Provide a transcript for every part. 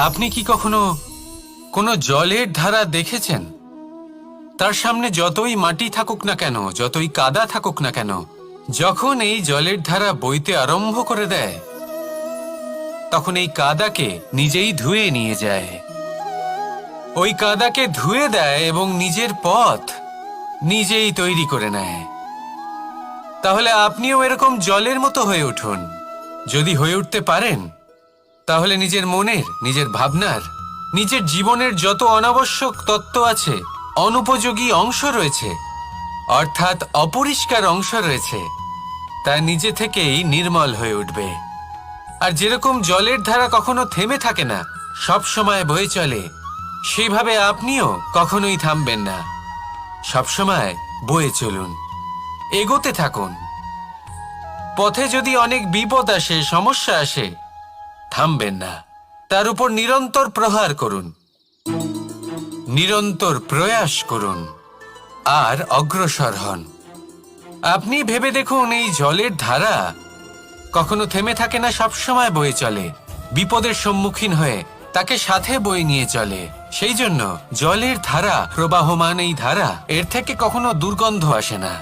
আপনি কি কখনো কোনো জলের ধারা দেখেছেন? তার সামনে যতই মাটি থাকুক না কেন, যতই কাদা থাকুক না কেন, যখন এই জলের ধারা বইতে আরম্ভ করে দেয়, তখন এই কাদাকে নিজেই ধুয়ে নিয়ে যায়। ওই কাদাকে ধুয়ে দেয় এবং নিজের পথ নিজেই তৈরি করে নেয়। তাহলে আপনিও এরকম জলের মতো হয়ে উঠুন। যদি হয়ে উঠতে পারেন, তাহলে নিজের মনের, নিজের ভাবনার, নিজের জীবনের যত অনাবশ্যক তত্ত্ব আছে, অনুপযোগী অংশ রয়েছে, অর্থাৎ অপরিষ্কার অংশ রয়েছে, তা নিজে থেকেই নির্মল হয়ে উঠবে। আর যেরকম জলের ধারা কখনো থেমে থাকে না, সব সময় বয়ে চলে, সেইভাবে আপনিও কখনোই থামবেন না। সবসময় বয়ে চলুন, এগোতে থাকুন। পথে যদি অনেক বিপদ আসে, সমস্যা আসে, থামবেন না, তার উপর নিরন্তর প্রহার করুন, নিরন্তর প্রয়াস করুন আর অগ্রসর হন। আপনি ভেবে দেখুন, এই জলের ধারা কখনো থেমে থাকে না, সবসময় বয়ে চলে, বিপদের সম্মুখীন হয়ে তাকে সাথে বয়ে নিয়ে চলে। সেই জন্য জলের ধারা, প্রবাহমান এই ধারা, এর থেকে কখনো দুর্গন্ধ আসে না,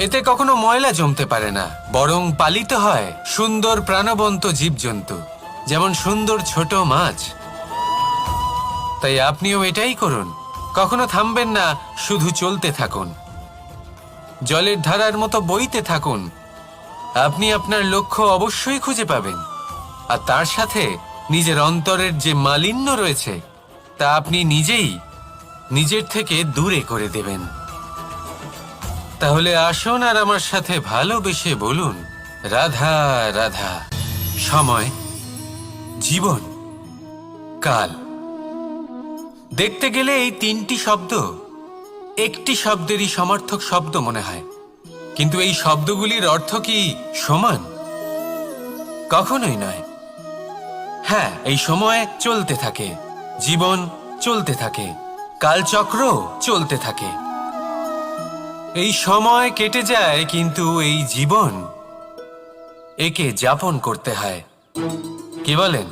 এতে কখনো ময়লা জমতে পারে না, বরং পালিত হয় সুন্দর প্রাণবন্ত জীবজন্তু, যেমন সুন্দর ছোট মাছ। তাই আপনিও এটাই করুন, কখনো থামবেন না, শুধু চলতে থাকুন, জলের ধারার মতো বইতে থাকুন। আপনি আপনার লক্ষ্য অবশ্যই খুঁজে পাবেন, আর তার সাথে নিজের অন্তরের যে মালিন্য রয়েছে, তা আপনি নিজেই নিজের থেকে দূরে করে দেবেন। তাহলে আসুন আর আমার সাথে ভালোবেসে বলুন, রাধা রাধা। সময়, জীবন, কাল। দেখতে গেলে এই তিনটি শব্দ একটি শব্দেরই সমার্থক শব্দ মনে হয়, কিন্তু এই শব্দগুলির অর্থ কি সমান? কখনোই নয়। হ্যাঁ, এই সময় চলতে থাকে, জীবন চলতে থাকে, কালচক্র চলতে থাকে। এই সময় কেটে যায়, কিন্তু এই জীবন, একে যাপন করতে হয়। কি বলেন?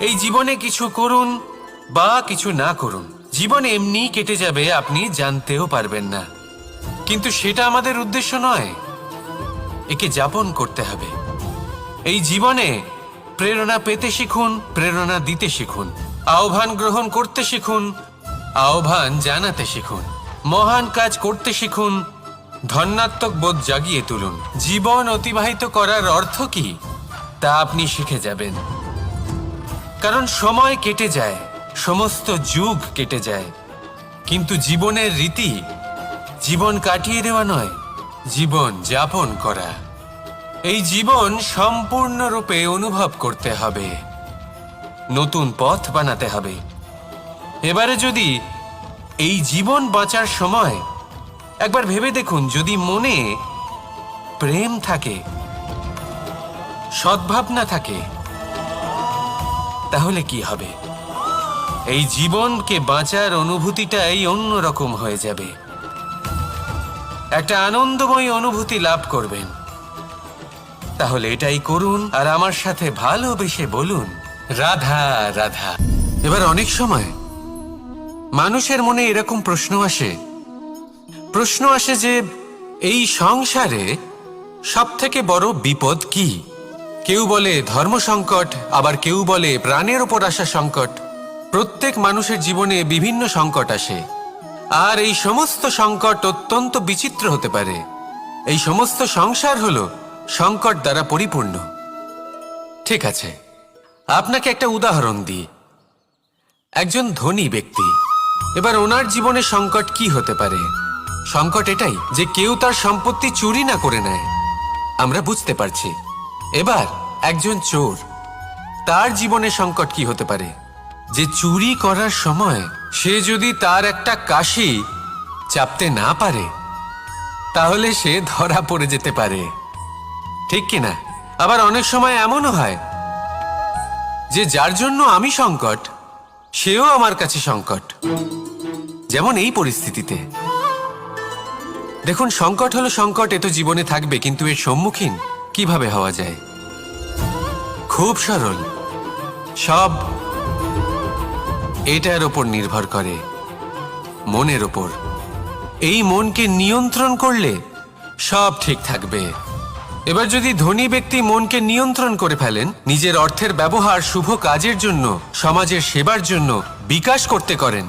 এই জীবনে কিছু করুন বা কিছু না করুন, জীবন এমনি কেটে যাবে, আপনি জানতেও পারবেন না। কিন্তু সেটা আমাদের উদ্দেশ্য নয়, একে যাপন করতে হবে। এই জীবনে প্রেরণা পেতে শিখুন, প্রেরণা দিতে শিখুন, আহ্বান গ্রহণ করতে শিখুন, আহ্বান জানাতে শিখুন, মহান কাজ করতে শিখুন, ধন্যাত্মক বোধ জাগিয়ে তুলুন। জীবন অতিবাহিত করার অর্থ কি, তা আপনি শিখে যাবেন। কারণ সময় কেটে যায়, সমস্ত যুগ কেটে যায়, কিন্তু জীবনের রীতি জীবন কাটিয়ে দেওয়া নয়, জীবন যাপন করা। এই জীবন সম্পূর্ণরূপে অনুভব করতে হবে, নতুন পথ বানাতে হবে। এবারে যদি এই জীবন বাঁচার সময় একবার ভেবে দেখুন, যদি মনে প্রেম থাকে, সদ্ভাবনা থাকে, তাহলে কি হবে? এই জীবনকে বাঁচার অনুভূতিটাই অন্যরকম হয়ে যাবে, একটা আনন্দময় অনুভূতি লাভ করবেন। তাহলে এটাই করুন আর আমার সাথে ভালোবেসে বলুন, রাধা রাধা। এবার অনেক সময় মানুষের মনে এরকম প্রশ্ন আসে যে এই সংসারে সব থেকে বড় বিপদ কি? কেউ বলে ধর্ম সংকট, আবার কেউ বলে প্রাণের ওপর আসা সংকট। প্রত্যেক মানুষের জীবনে বিভিন্ন সংকট আসে, আর এই সমস্ত সংকট অত্যন্ত বিচিত্র হতে পারে। এই সমস্ত সংসার হলো সংকট দ্বারা পরিপূর্ণ। ঠিক আছে, আপনাকে একটা উদাহরণ দিই। একজন ধনী ব্যক্তি, এবার ওনার জীবনে সংকট কি হতে পারে? সংকট এটাই যে কেউ তার সম্পত্তি চুরি না করে নেয়, আমরা বুঝতে পারছি। এবার একজন চোর, তার জীবনে সংকট কি হতে পারে? যে চুরি করার সময় সে যদি তার একটা কাশি চাপতে না পারে, তাহলে সে ধরা পড়ে যেতে পারে, ঠিক কিনা? আবার অনেক সময় এমনও হয় যে যার জন্য আমি সংকট, সেও আমার কাছে সংকট। যেমন এই পরিস্থিতিতে দেখুন, সংকট হলো সংকট, এ তো জীবনে থাকবে, কিন্তু এর সম্মুখীন কিভাবে হওয়া যায়? খুব সরল। সব এটার ওপর নির্ভর করে, মনের ওপর। এই মনকে নিয়ন্ত্রণ করলে সব ঠিক থাকবে। এবার যদি ধনী ব্যক্তি মনকে নিয়ন্ত্রণ করে ফেলেন, নিজের অর্থের ব্যবহার শুভ কাজের জন্য, সমাজের সেবার জন্য বিকাশ করতে করেন,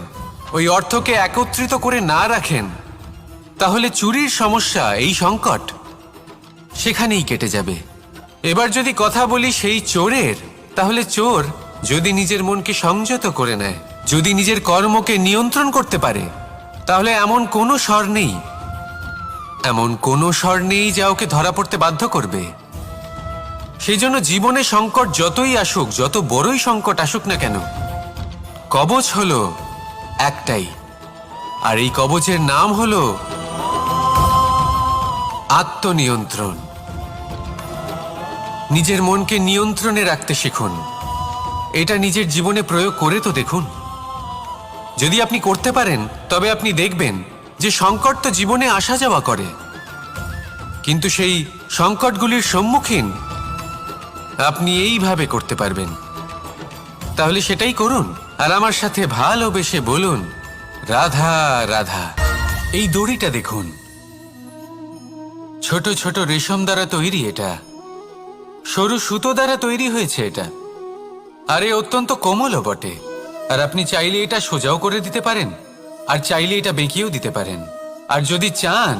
ওই অর্থকে একত্রিত করে না রাখেন, তাহলে চুরির সমস্যা, এই সংকট সেখানেই কেটে যাবে। এবার যদি কথা বলি সেই চোরের, তাহলে চোর যদি নিজের মনকে সংযত করে নেয়, যদি নিজের কর্মকে নিয়ন্ত্রণ করতে পারে, তাহলে এমন কোনো স্বর নেই, এমন কোনো স্বর নেই যা ওকে ধরা পড়তে বাধ্য করবে। সেই জন্য জীবনে সংকট যতই আসুক, যত বড়ই সংকট আসুক না কেন, কবচ হলো একটাই, আর এই কবচের নাম হলো আত্মনিয়ন্ত্রণ। নিজের মনকে নিয়ন্ত্রণে রাখতে শিখুন। এটা নিজের জীবনে প্রয়োগ করে তো দেখুন। যদি আপনি করতে পারেন, তবে আপনি দেখবেন যে সংকট তো জীবনে আসা যাওয়া করে, কিন্তু সেই সংকটগুলির সম্মুখীন আপনি এইভাবে করতে পারবেন। তাহলে সেটাই করুন, আর আমার সাথে ভালোবেসে বলুন, রাধা রাধা। এই দড়িটা দেখুন, ছোট ছোট রেশম দ্বারা তৈরি, এটা সরু সুতো দ্বারা তৈরি হয়েছে এটা, আর এ অত্যন্ত কোমলও বটে। আর আপনি চাইলে এটা সোজাও করে দিতে পারেন, আর চাইলে এটা বেঁকিয়েও দিতে পারেন, আর যদি চান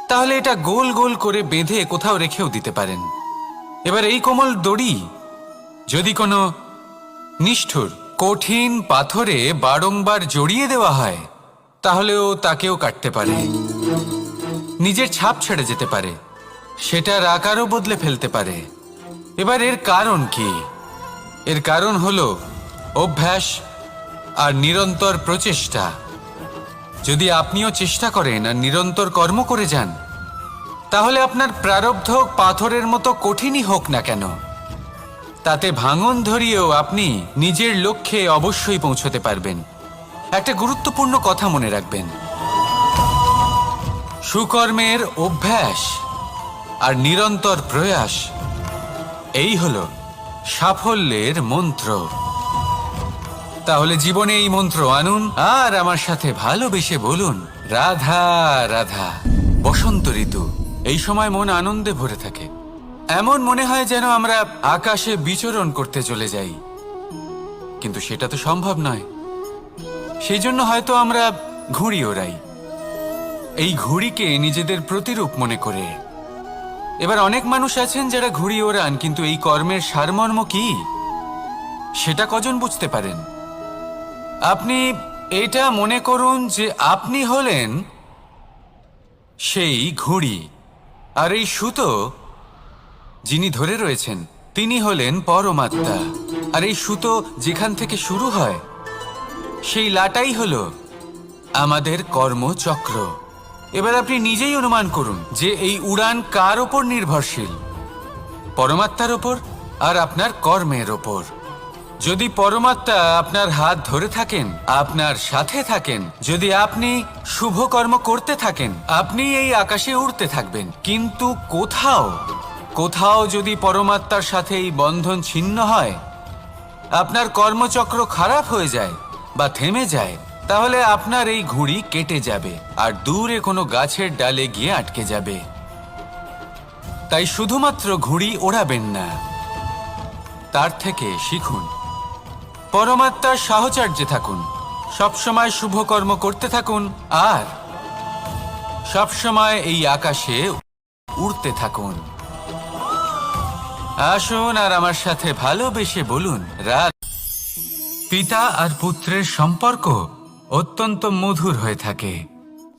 তাহলে এটা গোল গোল করে বেঁধে কোথাও রেখেও দিতে পারেন। এবার এই কোমল দড়ি যদি কোনো নিষ্ঠুর কঠিন পাথরে বারংবার জড়িয়ে দেওয়া হয়, তাহলেও তাকেও কাটতে পারে, নিজের ছাপ ছেড়ে যেতে পারে, সেটার আকারও বদলে ফেলতে পারে। এবার এর কারণ কি? এর কারণ হলো অভ্যাস আর নিরন্তর প্রচেষ্টা। যদি আপনিও চেষ্টা করেন আর নিরন্তর কর্ম করে যান, তাহলে আপনার প্রারব্ধ পাথরের মতো কঠিনই হোক না কেন, তাতে ভাঙন ধরিয়েও আপনি নিজের লক্ষ্যে অবশ্যই পৌঁছতে পারবেন। একটা গুরুত্বপূর্ণ কথা মনে রাখবেন, সুকর্মের অভ্যাস আর নিরন্তর প্রয়াস, এই হলো সাফল্যের মন্ত্র। তাহলে জীবনে এই মন্ত্র আনুন, আর আমার সাথে ভালোবেসে বলুন, রাধা রাধা। বসন্ত ঋতু, এই সময় মন আনন্দে ভরে থাকে। এমন মনে হয় যেন আমরা আকাশে বিচরণ করতে চলে যাই, কিন্তু সেটা তো সম্ভব নয়। সেই জন্য হয়তো আমরা ঘুড়ি ওড়াই, এই ঘুড়িকে নিজেদের প্রতিরূপ মনে করে। এবার অনেক মানুষ আছেন যারা ঘুড়ি ওড়ান, কিন্তু এই কর্মের সারমর্ম কি সেটা কজন বুঝতে পারেন? আপনি এটা মনে করুন যে আপনি হলেন সেই ঘুড়ি, আর এই সুতো যিনি ধরে রয়েছেন তিনি হলেন পরমাত্মা। আর এই সুতো যেখান থেকে শুরু হয়, সেই লাটাই হলো আমাদের কর্মচক্র। এবার আপনি নিজেই অনুমান করুন যে এই উড়ান কার ওপর নির্ভরশীল, পরমাত্মার ওপর আর আপনার কর্মের ওপর। যদি পরমাত্মা আপনার হাত ধরে থাকেন, আপনার সাথে থাকেন, যদি আপনি শুভ কর্ম করতে থাকেন, আপনি এই আকাশে উড়তে থাকবেন। কিন্তু কোথাও কোথাও যদি পরমাত্মার সাথে এই বন্ধন ছিন্ন হয়, আপনার কর্মচক্র খারাপ হয়ে যায় বা থেমে যায়, তাহলে আপনার এই ঘুড়ি কেটে যাবে আর দূরে কোনো গাছের ডালে গিয়ে আটকে যাবে। তাই শুধুমাত্র ঘুড়ি ওড়াবেন না, তার থেকে শিখুন, পরমাত্মার সাহচর্যে থাকুন, সবসময় শুভ কর্ম করতে থাকুন, আর সবসময় এই আকাশে উড়তে থাকুন। আসুন আর আমার সাথে ভালোবেসে বলুন, রাত। পিতা আর পুত্রের সম্পর্ক অত্যন্ত মধুর হয়ে থাকে।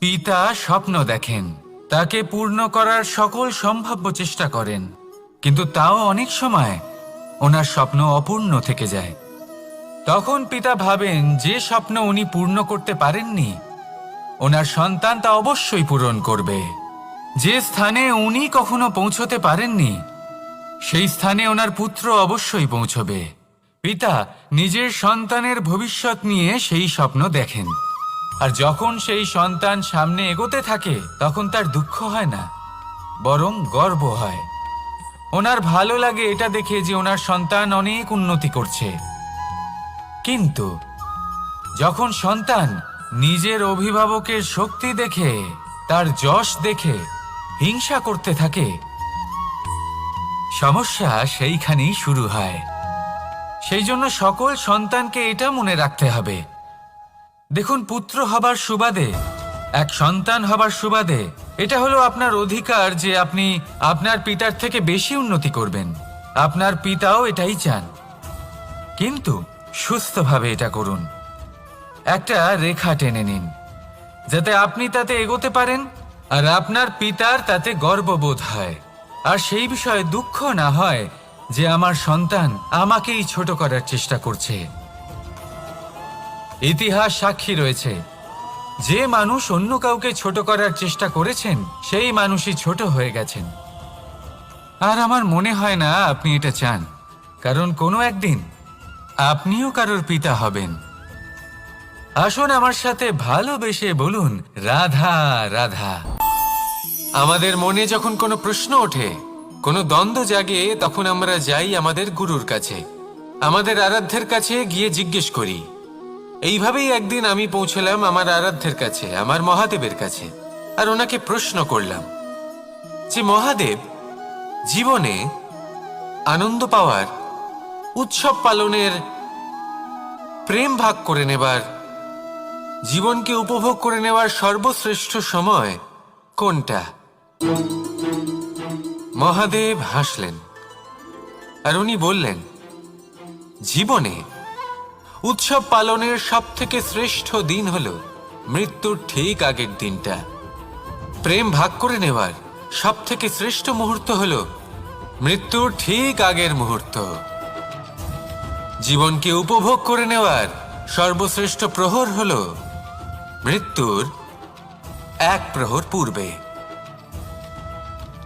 পিতা স্বপ্ন দেখেন, তাকে পূর্ণ করার সকল সম্ভাব্য চেষ্টা করেন, কিন্তু তাও অনেক সময় ওনার স্বপ্ন অপূর্ণ থেকে যায়। তখন পিতা ভাবেন যে স্বপ্ন উনি পূর্ণ করতে পারেননি, ওনার সন্তান তা অবশ্যই পূরণ করবে। যে স্থানে উনি কখনো পৌঁছতে পারেননি, সেই স্থানে ওনার পুত্র অবশ্যই পৌঁছবে। পিতা নিজের সন্তানের ভবিষ্যৎ নিয়ে সেই স্বপ্ন দেখেন, আর যখন সেই সন্তান সামনে এগোতে থাকে, তখন তার দুঃখ হয় না, বরং গর্ব হয়। ওনার ভালো লাগে এটা দেখে যে ওনার সন্তান অনেক উন্নতি করছে। কিন্তু যখন সন্তান নিজের অভিভাবকের শক্তি দেখে, তার যশ দেখে হিংসা করতে থাকে, সমস্যা সেইখানেই শুরু হয়। সেই জন্য সকল সন্তানকে এটা মনে রাখতে হবে, দেখুন, পুত্র হবার সুবাদে, এক সন্তান হবার সুবাদে এটা হলো আপনার অধিকার যে আপনি আপনার পিতার থেকে বেশি উন্নতি করবেন। আপনার পিতাও এটাই চান, কিন্তু সুস্থভাবে এটা করুন। একটা রেখা টেনে নিন যাতে আপনি তাতে এগোতে পারেন আর আপনার পিতার তাতে গর্ববোধ হয়, আর সেই বিষয়ে দুঃখ না হয় যে আমার সন্তান আমাকেই ছোট করার চেষ্টা করছে। ইতিহাস সাক্ষী রয়েছে, যে মানুষ অন্য কাউকে ছোট করার চেষ্টা করেছেন সেই মানুষই ছোট হয়ে গেছেন। আর আমার মনে হয় না আপনি এটা চান, কারণ কোনো একদিন আপনিও কারোর পিতা হবেন। আসুন আমার সাথে ভালোবেসে বলুন, রাধা রাধা। আমাদের মনে যখন কোনো প্রশ্ন ওঠে, কোনো দ্বন্দ্ব জাগে, তখন আমরা যাই আমাদের গুরুর কাছে, আমাদের আরাধ্যের কাছে গিয়ে জিজ্ঞেস করি। এইভাবেই একদিন আমি পৌঁছলাম আমার আরাধ্যের কাছে, আমার মহাদেবের কাছে, আর ওনাকে প্রশ্ন করলাম যে মহাদেব, জীবনে আনন্দ পাওয়ার, উৎসব পালনের, প্রেম ভাগ করে নেবার, জীবনকে উপভোগ করে নেওয়ার সর্বশ্রেষ্ঠ সময় কোনটা? মহাদেব হাসলেন আর উনি বললেন, জীবনে উৎসব পালনের সবথেকে শ্রেষ্ঠ দিন হলো মৃত্যুর ঠিক আগের দিনটা। প্রেম ভাগ করে নেওয়ার সবথেকে শ্রেষ্ঠ মুহূর্ত হলো মৃত্যুর ঠিক আগের মুহূর্ত। জীবনকে উপভোগ করে নেওয়ার সর্বশ্রেষ্ঠ প্রহর হলো মৃত্যুর এক প্রহর পূর্বে।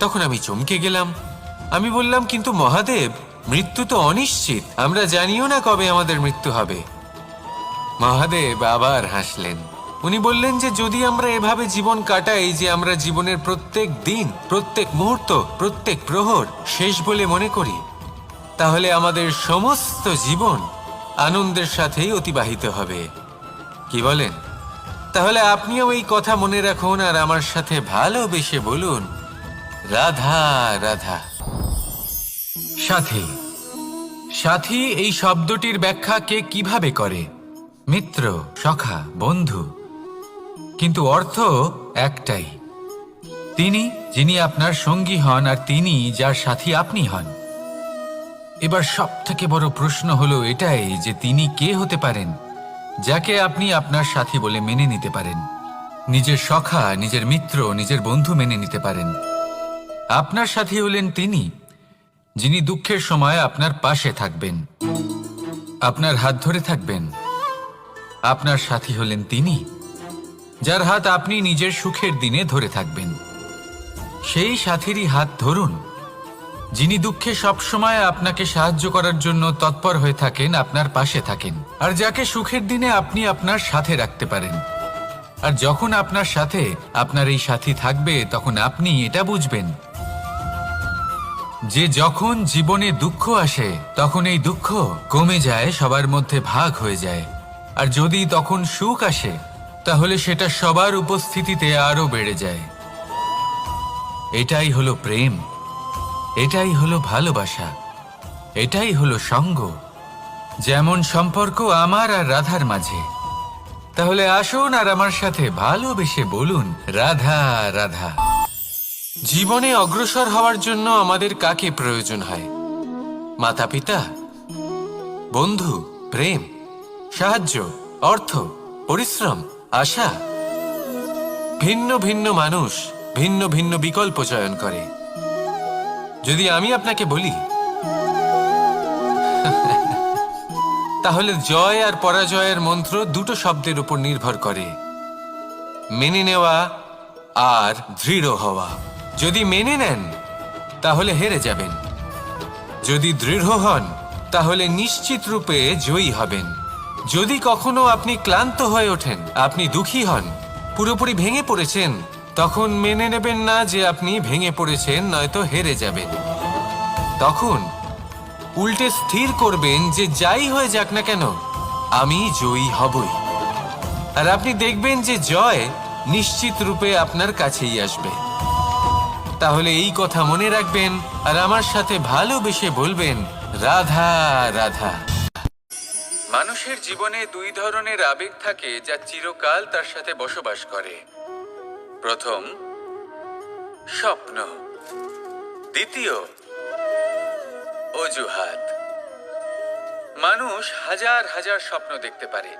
তখন আমি চমকে গেলাম। আমি বললাম, কিন্তু মহাদেব, মৃত্যু তো অনিশ্চিত, আমরা জানিও না কবে আমাদের মৃত্যু হবে। মহাদেব আবার হাসলেন। উনি বললেন যে যদি আমরা এভাবে জীবন কাটাই যে আমরা জীবনের প্রত্যেক দিন, প্রত্যেক মুহূর্ত, প্রত্যেক প্রহর শেষ বলে মনে করি, তাহলে আমাদের সমস্ত জীবন আনন্দের সাথেই অতিবাহিত হবে। কি বলেন? তাহলে আপনিও এই কথা মনে রাখুন আর আমার সাথে ভালোবেসে বলুন, রাধা রাধা। সাথী, সাথী এই শব্দটির ব্যাখ্যা কে কিভাবে করে? মিত্র, সখা, বন্ধু, কিন্তু অর্থ একটাই। তিনি যিনি আপনার সঙ্গী হন আর তিনি যার সাথী আপনি হন। এবার সব থেকে বড় প্রশ্ন হলো এটাই যে তিনি কে হতে পারেন যাকে আপনি আপনার সাথী বলে মেনে নিতে পারেন, নিজের সখা, নিজের মিত্র, নিজের বন্ধু মেনে নিতে পারেন। আপনার সাথী হলেন তিনি যিনি দুঃখের সময় আপনার পাশে থাকবেন, আপনার হাত ধরে থাকবেন। আপনার সাথী হলেন তিনি যার হাত আপনি নিজের সুখের দিনে ধরে থাকবেন। সেই সাথীরই হাত ধরুন যিনি দুঃখে সবসময় আপনাকে সাহায্য করার জন্য তৎপর হয়ে থাকেন, আপনার পাশে থাকেন, আর যাকে সুখের দিনে আপনি আপনার সাথে রাখতে পারেন। আর যখন আপনার সাথে আপনার এই সাথী থাকবে, তখন আপনি এটা বুঝবেন যে যখন জীবনে দুঃখ আসে তখন এই দুঃখ কমে যায়, সবার মধ্যে ভাগ হয়ে যায়। আর যদি তখন সুখ আসে তাহলে সেটা সবার উপস্থিতিতে আরো বেড়ে যায়। এটাই হলো প্রেম, এটাই হলো ভালোবাসা, এটাই হলো সঙ্গ। যেমন সম্পর্ক আমার আর রাধার মাঝে। তাহলে আসুন আর আমার সাথে ভালোবেসে বলুন, রাধা রাধা। জীবনে অগ্রসর হওয়ার জন্য আমাদের কাকে প্রয়োজন হয়? মাতা পিতা, বন্ধু, প্রেম, সাহায্য, অর্থ, পরিশ্রম, আশা। ভিন্ন ভিন্ন মানুষ ভিন্ন ভিন্ন বিকল্প চয়ন করে। যদি আমি আপনাকে বলি তাহলে জয় আর পরাজয়ের মন্ত্র দুটো শব্দের উপর নির্ভর করে, মেনে নেওয়া আর দৃঢ় হওয়া। যদি মেনে নেন তাহলে হেরে যাবেন, যদি দৃঢ় হন তাহলে নিশ্চিত রূপে জয়ী হবেন। যদি কখনো আপনি ক্লান্ত হয়ে ওঠেন, আপনি দুঃখী হন, পুরোপুরি ভেঙে পড়েছেন, তখন মেনে নেবেন না যে আপনি ভেঙে পড়েছেন, নয়তো হেরে যাবেন। তখন উল্টে স্থির করবেন যে যাই হয়ে যাক না কেন আমি জয়ী হবই। আর আপনি দেখবেন যে জয় নিশ্চিত রূপে আপনার কাছেই আসবে। তাহলে এই কথা মনে রাখবেন আর আমার সাথে ভালোবেসে বলবেন, রাধা রাধা। মানুষের জীবনে দুই ধরনের আবেগ থাকে যা চিরকাল তার সাথে বসবাস করে। প্রথম, স্বপ্ন। দ্বিতীয়, অজুহাত। মানুষ হাজার হাজার স্বপ্ন দেখতে পারে।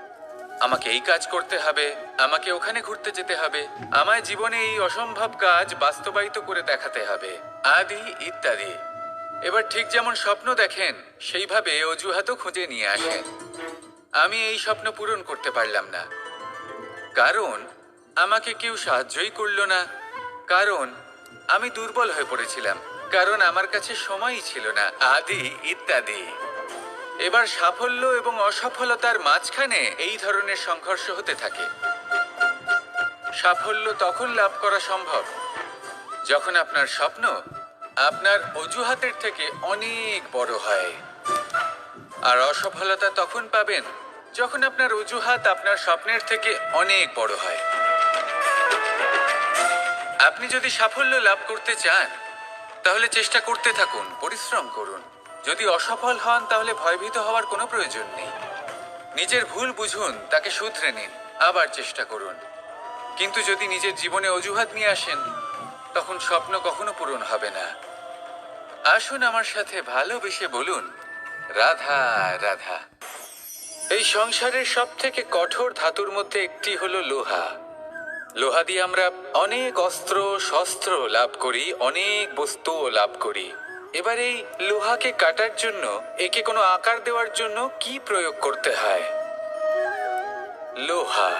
আমাকে এই কাজ করতে হবে, আমাকে ওখানে ঘুরতে যেতে হবে, আমায় জীবনে এই অসম্ভব কাজ বাস্তবায়িত করে দেখাতে হবে, আদি ইত্যাদি। এবার ঠিক যেমন স্বপ্ন দেখেন সেইভাবে অজুহাতও খুঁজে নিয়ে আসেন। আমি এই স্বপ্ন পূরণ করতে পারলাম না, কারণ আমাকে কেউ সাহায্যই করলো না, কারণ আমি দুর্বল হয়ে পড়েছিলাম, কারণ আমার কাছে সময়ই ছিল না, আদি ইত্যাদি। এবার সাফল্য এবং অসফলতার মাঝখানে এই ধরনের সংঘর্ষ হতে থাকে। সাফল্য তখন লাভ করা সম্ভব যখন আপনার স্বপ্ন আপনার অজুহাতের থেকে অনেক বড় হয়, আর অসফলতা তখন পাবেন যখন আপনার অজুহাত আপনার স্বপ্নের থেকে অনেক বড় হয়। আপনি যদি সাফল্য লাভ করতে চান তাহলে চেষ্টা করতে থাকুন, পরিশ্রম করুন। যদি অসফল হন তাহলে ভয়ভীত হওয়ার কোনো প্রয়োজন নেই। নিজের ভুল বুঝুন, তাকে শুধরে নিন, আবার চেষ্টা করুন। কিন্তু যদি নিজের জীবনে অজুহাত নিয়ে আসেন তখন স্বপ্ন কখনো পূরণ হবে না। আসুন আমার সাথে ভালোবেসে বলুন, রাধা রাধা। এই সংসারের সব থেকে কঠোর ধাতুর মধ্যে একটি হলো লোহা। লোহা দিয়ে আমরা অনেক অস্ত্র শস্ত্র লাভ করি, অনেক বস্তুও লাভ করি। এবার এই লোহাকে কাটার জন্য, একে কোনো আকার দেওয়ার জন্য কি প্রয়োগ করতে হয়? লোহা।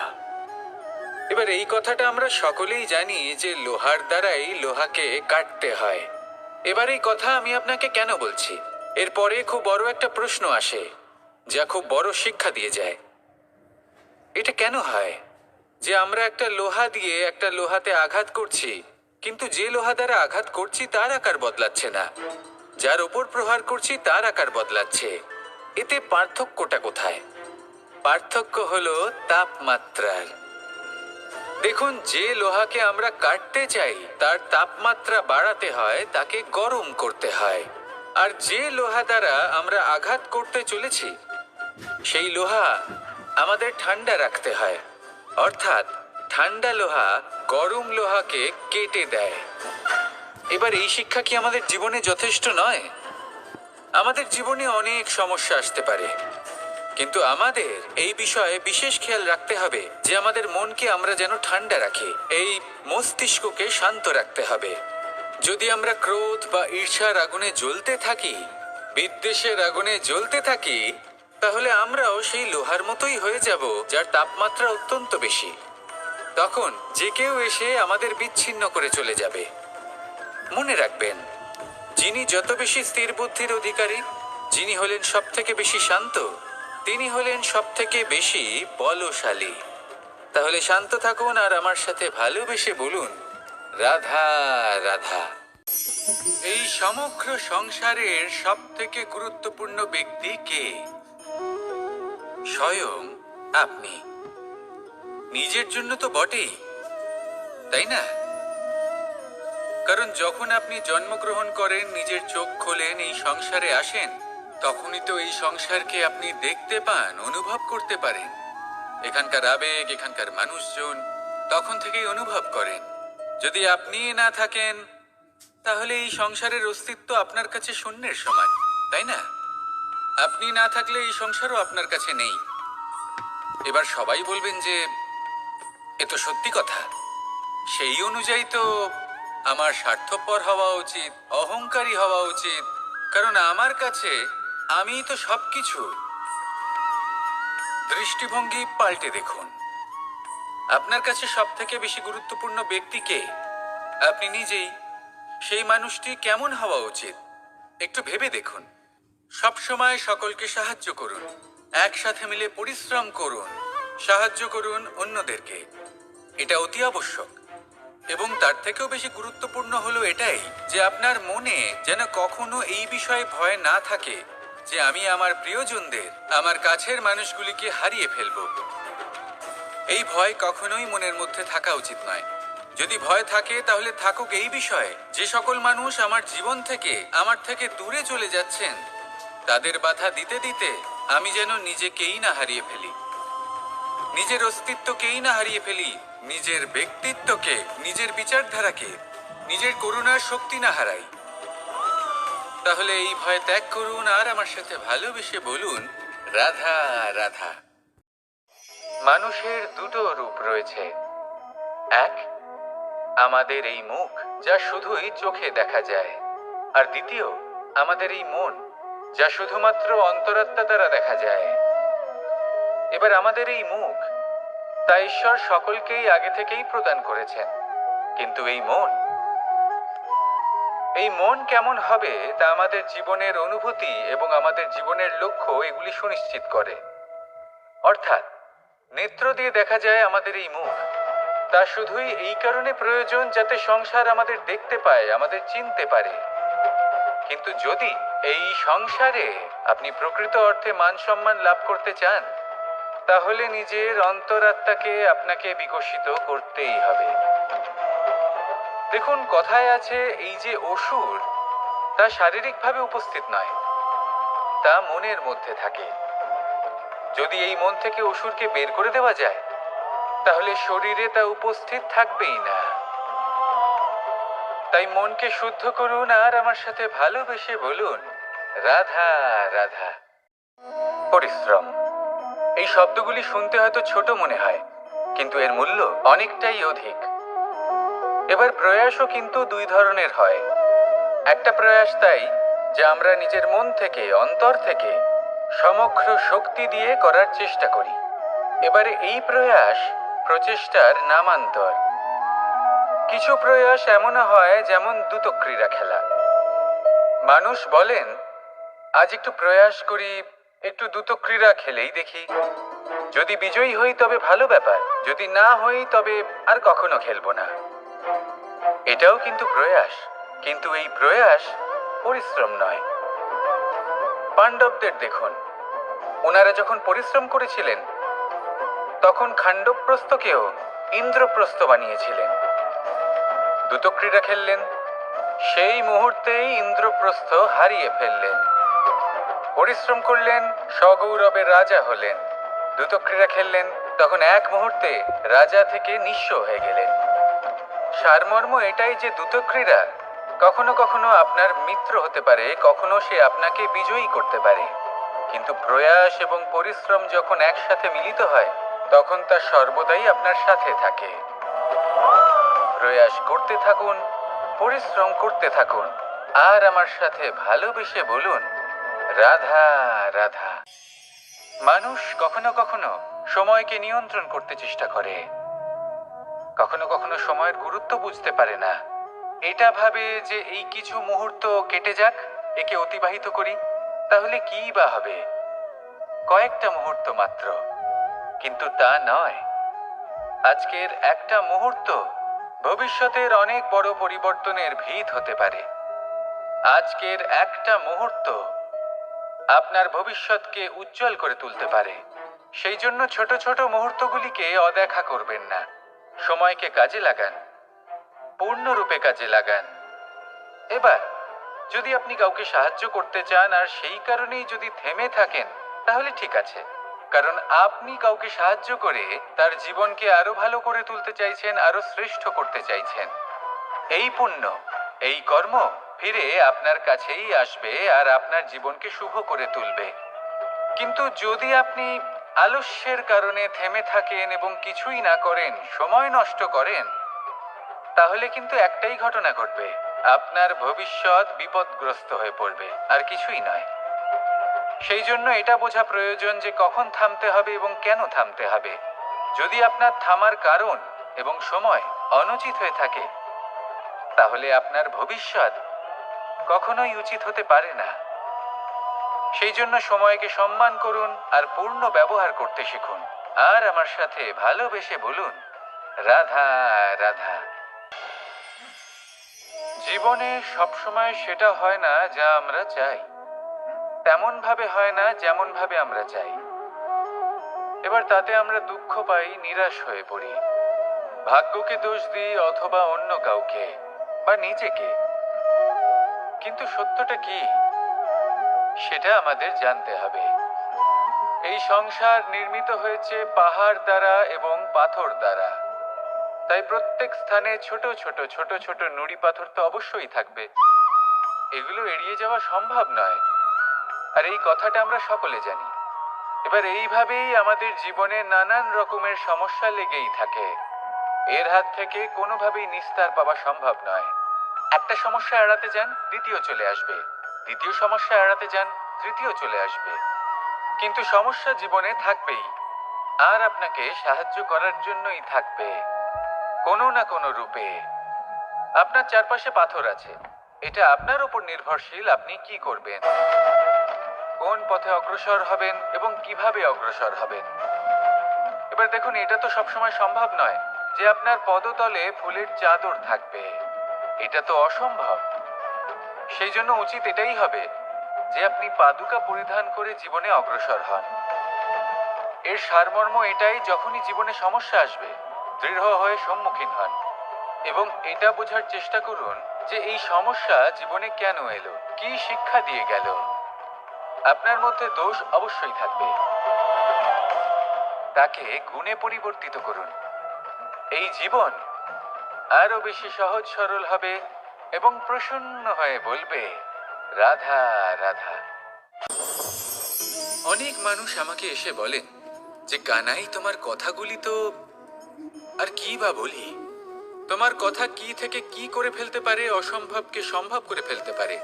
এবার এই কথাটা আমরা সকলেই জানি যে লোহার দ্বারাই লোহাকে কাটতে হয়। এবার এই কথা আমি আপনাকে কেন বলছি? এরপরে খুব বড় একটা প্রশ্ন আসে যা খুব বড় শিক্ষা দিয়ে যায়। এটা কেন হয় যে আমরা একটা লোহা দিয়ে একটা লোহাতে আঘাত করছি, কিন্তু যে লোহা দ্বারা আঘাত করছি তার আকার বদলাচ্ছে না, যার ওপর প্রহার করছি তার আকার বদলাচ্ছে? এতে পার্থক্যটা কোথায়? পার্থক্য হলো তাপমাত্রার। দেখুন, যে লোহাকে আমরা কাটতে চাই তার তাপমাত্রা বাড়াতে হয়, তাকে গরম করতে হয়। আর যে লোহা দ্বারা আমরা আঘাত করতে চলেছি সেই লোহা আমাদের ঠান্ডা রাখতে হয়। অর্থাৎ ঠান্ডা লোহা গরম লোহাকে কেটে দেয়। এবার এই শিক্ষা কি আমাদের জীবনে যথেষ্ট নয়? আমাদের জীবনে অনেক সমস্যা আসতে পারে, কিন্তু আমাদের এই বিষয়ে বিশেষ খেয়াল রাখতে হবে যে আমাদের মনকে আমরা যেন ঠান্ডা রাখি, এই মস্তিষ্ককে শান্ত রাখতে হবে। যদি আমরা ক্রোধ বা ঈর্ষার আগুনে জ্বলতে থাকি, বিদ্বেষের আগুনে জ্বলতে থাকি, তাহলে আমরাও সেই লোহার মতোই হয়ে যাব যার তাপমাত্রা অত্যন্ত বেশি। তখন যে কেউ এসে আমাদের বিচ্ছিন্ন করে চলে যাবে। মনে রাখবেন, যিনি যত বেশি স্থির বুদ্ধির অধিকারী, যিনি হলেন সব থেকে বেশি শান্ত, তিনি হলেন সব থেকে বেশি বলশালী। তাহলে শান্ত থাকুন আর আমার সাথে ভালোবেসে বলুন, রাধা রাধা। এই সমগ্র সংসারের সব থেকে গুরুত্বপূর্ণ ব্যক্তি কে? স্বয়ং আপনি। নিজের জন্য তো বটেই, তাই না? কারণ যখন আপনি জন্মগ্রহণ করেন, নিজের চোখ খোলেন, এই সংসারে আসেন, তখনই তো এই সংসারকে আপনি দেখতে পান, অনুভব করতে পারেন। এখানকার আবেগ, এখানকার মানুষজন তখন থেকেই অনুভব করেন। যদি আপনি না থাকেন তাহলে এই সংসারের অস্তিত্ব আপনার কাছে শূন্যের সমান, তাই না? আপনি না থাকলে এই সংসারও আপনার কাছে নেই। এবার সবাই বলবেন যে এ তো সত্যি কথা। সেই অনুযায়ী তো আমার স্বার্থপর হওয়া উচিত, অহংকারী হওয়া উচিত, কারণ আমার কাছে আমিই তো সবকিছু। দৃষ্টিভঙ্গি পাল্টে দেখুন। আপনার কাছে সব থেকে বেশি গুরুত্বপূর্ণ ব্যক্তি কে? আপনি নিজেই। সেই মানুষটি কেমন হওয়া উচিত একটু ভেবে দেখুন। সব সময় সকলকে সাহায্য করুন, একসাথে মিলে পরিশ্রম করুন, সাহায্য করুন অন্যদেরকে। এটা অতি আবশ্যক। এবং তার থেকেও বেশি গুরুত্বপূর্ণ হলো এটাই যে আপনার মনে যেন কখনো এই বিষয়ে ভয় না থাকে যে আমি আমার প্রিয়জনদের, আমার কাছের মানুষগুলিকে হারিয়ে ফেলবো। এই ভয় কখনোই মনের মধ্যে থাকা উচিত নয়। যদি ভয় থাকে তাহলে থাকুক এই বিষয়ে যে সকল মানুষ আমার জীবন থেকে, আমার থেকে দূরে চলে যাচ্ছেন, তাদের বাধা দিতে দিতে আমি যেন নিজেকেই না হারিয়ে ফেলি, নিজের অস্তিত্বকেই না হারিয়ে ফেলি, নিজের ব্যক্তিত্বকে, নিজের বিচারধারাকে, নিজের করুণার শক্তি না হারাই। তাহলে এই ভয় ত্যাগ করুন আর আমার সাথে ভালোবেসে বলুন, রাধা রাধা। মানুষের দুটো রূপ রয়েছে। এক, আমাদের এই মুখ যা শুধুই চোখে দেখা যায়, আর দ্বিতীয় আমাদের এই মন যা শুধুমাত্র অন্তরাত্মা দ্বারা দেখা যায়। এবার আমাদের এই মুখ তা ঈশ্বর সকলকেই আগে থেকেই প্রদান করেছেন, কিন্তু এই মন কেমন হবে তা আমাদের জীবনের অনুভূতি এবং আমাদের জীবনের লক্ষ্য এগুলি সুনিশ্চিত করে। অর্থাৎ নেত্র দিয়ে দেখা যায় আমাদের এই মুখ, তা শুধুই এই কারণে প্রয়োজন যাতে সংসার আমাদের দেখতে পায়, আমাদের চিনতে পারে। কিন্তু যদি এই সংসারে আপনি প্রকৃত অর্থে মান সম্মান লাভ করতে চান, তাহলে নিজের অন্তরাত্মাকে আপনাকে বিকশিত করতেই হবে। দেখুন, কথায় আছে এই যে অসুর, তা শারীরিকভাবে উপস্থিত নয়, তা মনের মধ্যে থাকে। যদি এই মন থেকে অসুরকে বের করে দেওয়া যায়, তাহলে শরীরে তা উপস্থিত থাকবেই না। তাই মনকে শুদ্ধ করুন আর আমার সাথে ভালোবেসে বলুন, রাধা রাধা। পরিশ্রম, এই শব্দগুলি শুনতে হয়তো ছোট মনে হয়, কিন্তু এর মূল্য অনেকটাই অধিক। এবার প্রয়াসও কিন্তু দুই ধরনের হয়। একটা প্রয়াস তাই যা আমরা নিজের মন থেকে, অন্তর থেকে সমগ্র শক্তি দিয়ে করার চেষ্টা করি। এবারে এই প্রয়াস প্রচেষ্টার নামান্তর। কিছু প্রয়াস এমনও হয় যেমন দ্রুতক্রীড়া খেলা। মানুষ বলেন, আজ একটু প্রয়াস করি, একটু দ্রুতক্রীড়া খেলেই দেখি, যদি বিজয়ী হই তবে ভালো ব্যাপার, যদি না হই তবে আর কখনো খেলবো না। এটাও কিন্তু প্রয়াস, কিন্তু এই প্রয়াস পরিশ্রম নয়। পাণ্ডবদের দেখুন, ওনারা যখন পরিশ্রম করেছিলেন তখন খাণ্ডবপ্রস্থকেও ইন্দ্রপ্রস্থ বানিয়েছিলেন। দ্রুতক্রীড়া খেললেন, সেই মুহূর্তেই ইন্দ্রপ্রস্থ হারিয়ে ফেললেন। পরিশ্রম করলেন, সগৌরবের রাজা হলেন। দ্রুতক্রীড়া খেললেন, তখন এক মুহূর্তে রাজা থেকে নিঃস্ব হয়ে গেলেন। সারমর্ম এটাই যে দ্রুতক্রীড়া কখনো কখনো আপনার মিত্র হতে পারে, কখনো সে আপনাকে বিজয়ী করতে পারে, কিন্তু প্রয়াস এবং পরিশ্রম যখন একসাথে মিলিত হয় তখন তা সর্বদাই আপনার সাথে থাকে। প্রয়াস করতে থাকুন, পরিশ্রম করতে থাকুন, আর আমার সাথে ভালোবেসে বলুন, রাধা রাধা। মানুষ কখনো কখনো সময়কে নিয়ন্ত্রণ করতে চেষ্টা করে, কখনো কখনো সময়ের গুরুত্ব বুঝতে পারে না। এটা ভাবে যে এই কিছু মুহূর্ত কেটে যাক, একে অতিবাহিত করি, তাহলে কি বা হবে, কয়েকটা মুহূর্ত মাত্র। কিন্তু তা নয়। আজকের একটা মুহূর্ত ভবিষ্যতের অনেক বড় পরিবর্তনের ভিত হতে পারে। আজকের একটা মুহূর্ত আপনার ভবিষ্যৎকে উজ্জ্বল করে তুলতে পারে। সেই জন্য ছোট ছোট মুহূর্তগুলিকে অদেখা করবেন না। সময়কে কাজে লাগান, পূর্ণরূপে কাজে লাগান। এবার যদি আপনি কাউকে সাহায্য করতে চান আর সেই কারণেই যদি থেমে থাকেন, তাহলে ঠিক আছে, কারণ আপনি কাউকে সাহায্য করে তার জীবনকে আরো ভালো করে তুলতে চাইছেন, আরো শ্রেষ্ঠ করতে চাইছেন। এই পুণ্য, এই কর্ম ফিরে আপনার কাছেই আসবে আর আপনার জীবনকে শুভ করে তুলবে। কিন্তু যদি আপনি আলস্যের কারণে থেমে থাকেন এবং কিছুই না করেন, সময় নষ্ট করেন, তাহলে কিন্তু একটাই ঘটনা ঘটবে, আপনার ভবিষ্যৎ বিপদগ্রস্ত হয়ে পড়বে, আর কিছুই নয়। সেই জন্য এটা বোঝা প্রয়োজন যে কখন থামতে হবে এবং কেন থামতে হবে। যদি আপনার থামার কারণ এবং সময় অনুচিত হয়ে থাকে, তাহলে আপনার ভবিষ্যৎ কখনোই উচিত হতে পারে না। সেই জন্য সময়কে সম্মান করুন আর পূর্ণ ব্যবহার করতে শিখুন। আর আমার সাথে ভালোবেসে বলুন, রাধা রাধা। জীবনে সবসময় সেটা হয় না যা আমরা চাই, তেমন ভাবে হয় না যেমন ভাবে আমরা চাই। এবার তাতে আমরা দুঃখ পাই, নিরাশ হয়ে পড়ি, ভাগ্যকে দোষ দিই অথবা অন্য কাউকে বা নিজেকে। কিন্তু সত্যটা কি সেটা আমাদের জানতে হবে। এই সংসার নির্মিত হয়েছে পাহাড় দ্বারা এবং পাথর দ্বারা। তাই প্রত্যেক স্থানে ছোট ছোট ছোট ছোট নুড়ি পাথর তো অবশ্যই থাকবে। এগুলো এড়িয়ে যাওয়া সম্ভব নয়, আর এই কথাটা আমরা সকলে জানি। এবার এইভাবেই আমাদের জীবনে নানান রকমের সমস্যা লেগেই থাকে। এর হাত থেকে কোনোভাবেই নিস্তার পাওয়া সম্ভব নয়। একটা সমস্যা এড়াতে যান, দ্বিতীয় চলে আসবে, দ্বিতীয় সমস্যা এড়াতে যান, তৃতীয় চলে আসবে। কিন্তু সমস্যা জীবনে থাকবেই, আর আপনাকে সাহায্য করার জন্যই থাকবে কোনো না কোনো রূপে। আপনার চারপাশে পাথর আছে, এটা আপনার উপর নির্ভরশীল আপনি কি করবেন, কোন পথে অগ্রসর হবেন এবং কিভাবে অগ্রসর হবেন। এবার দেখুন, এটা তো সবসময় সম্ভব নয় যে আপনার পদতলে ফুলের চাদর থাকবে, এটা তো অসম্ভব। সেই জন্য উচিত এটাই হবে যে আপনি পাদুকা পরিধান করে জীবনে অগ্রসর হন। এর সারমর্ম এটাই, যখনই জীবনে সমস্যা আসবে দৃঢ় হয়ে সম্মুখীন হন এবং এটা বোঝার চেষ্টা করুন যে এই সমস্যা জীবনে কেন এলো, কি শিক্ষা দিয়ে গেল। আপনার মধ্যে দোষ অবশ্যই থাকবে, তাকে গুণে পরিবর্তিত করুন। এই জীবন আরো বেশি সহজ সরল হবে এবং প্রসন্ন হয়ে বলবে, রাধা রাধা। অনেক মানুষ আমাকে এসে বলেন যে কানাই, তোমার কথাগুলি তো আর কি বা বলি, তোমার কথা কি থেকে কি করে ফেলতে পারে, অসম্ভবকে সম্ভব করে ফেলতে পারে।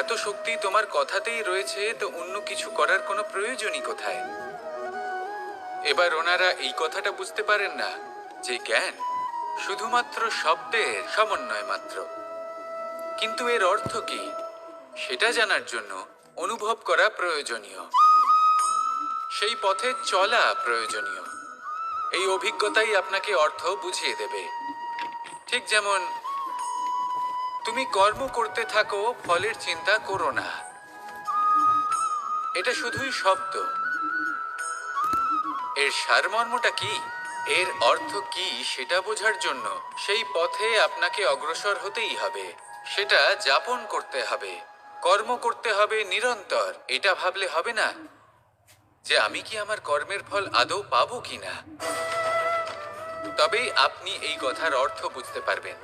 এত শক্তি তোমার কথাতেই রয়েছে, তো অন্য কিছু করার কোনো প্রয়োজনই কোথায়? এবার ওনারা এই কথাটা বুঝতে পারেন না যে জ্ঞান শুধুমাত্র শব্দের সমন্বয় মাত্র। কিন্তু এর অর্থ কি সেটা জানার জন্য অনুভব করা প্রয়োজনীয়, সেই পথে চলা প্রয়োজনীয়। এই অভিজ্ঞতাই আপনাকে অর্থ বুঝিয়ে দেবে। ঠিক যেমন তুমি কর্ম করতে থাকো, ফলের চিন্তা করো না, এটা শুধুই শব্দ। এর সারমর্মটা কি, এর অর্থ কি সেটা বোঝার জন্য সেই পথে আপনাকে অগ্রসর হতেই হবে, সেটা যাপন করতে হবে, কর্ম করতে হবে নিরন্তর। এটা ভাবলে হবে না যে আমি কি আমার কর্মের ফল আদৌ পাবো কিনা, তবেই আপনি এই কথার অর্থ বুঝতে পারবেন।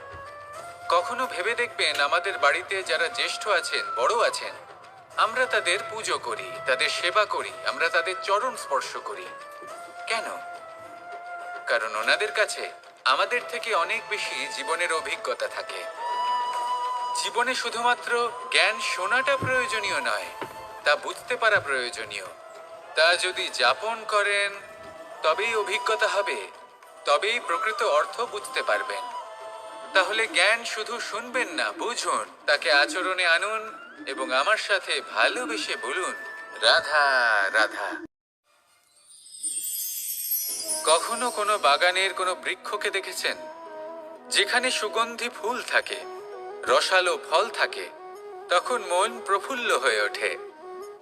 কখনো ভেবে দেখবেন, আমাদের বাড়িতে যারা জ্যেষ্ঠ আছেন, বড় আছেন, আমরা তাদের পুজো করি, তাদের সেবা করি, আমরা তাদের চরণ স্পর্শ করি। কেন? কারণ ওনাদের কাছে আমাদের থেকে অনেক বেশি জীবনের অভিজ্ঞতা থাকে। জীবনে শুধুমাত্র জ্ঞান শোনাটা প্রয়োজনীয় নয়, তা বুঝতে পারা প্রয়োজনীয়। তা যদি যাপন করেন তবেই অভিজ্ঞতা হবে, তবেই প্রকৃত অর্থ বুঝতে পারবেন। তাহলে জ্ঞান শুধু শুনবেন না, বুঝুন, তাকে আচরণে আনুন এবং আমার সাথে ভালোবেসে বলুন, রাধা রাধা। কখনো কোনো বাগানের কোনো বৃক্ষকে দেখেছেন যেখানে সুগন্ধি ফুল থাকে, রসালো ফল থাকে? তখন মন প্রফুল্ল হয়ে ওঠে,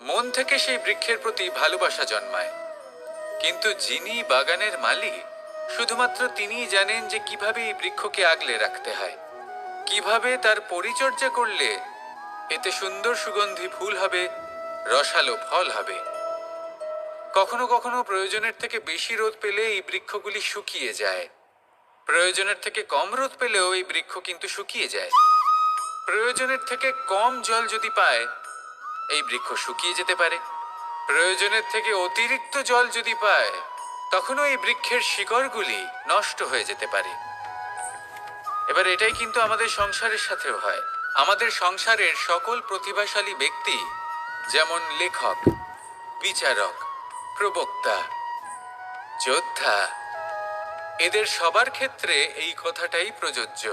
মন থেকে সেই বৃক্ষের প্রতি ভালোবাসা জন্মায়। কিন্তু যিনি বাগানের মালিক, শুধুমাত্র তিনিই জানেন যে কিভাবে এই বৃক্ষকে আগলে রাখতে হয়, কিভাবে তার পরিচর্যা করলে এতে সুন্দর সুগন্ধি ফুল হবে, রসালো ফল হবে। কখনো কখনো প্রয়োজনের থেকে বেশি রোদ পেলে এই বৃক্ষগুলি শুকিয়ে যায়, প্রয়োজনের থেকে কম রোদ পেলেও এই বৃক্ষ কিন্তু শুকিয়ে যায়। প্রয়োজনের থেকে কম জল যদি পায়, এই বৃক্ষ শুকিয়ে যেতে পারে। প্রয়োজনের থেকে অতিরিক্ত জল যদি পায়, তখনও এই বৃক্ষের শিকড়গুলি নষ্ট হয়ে যেতে পারে। এবার এটাই কিন্তু আমাদের সংসারের সাথেও হয়। আমাদের সংসারের সকল প্রতিভাশালী ব্যক্তি, যেমন লেখক, বিচারক, প্রবক্তা, যোদ্ধা, এদের সবার ক্ষেত্রে এই কথাটাই প্রযোজ্য।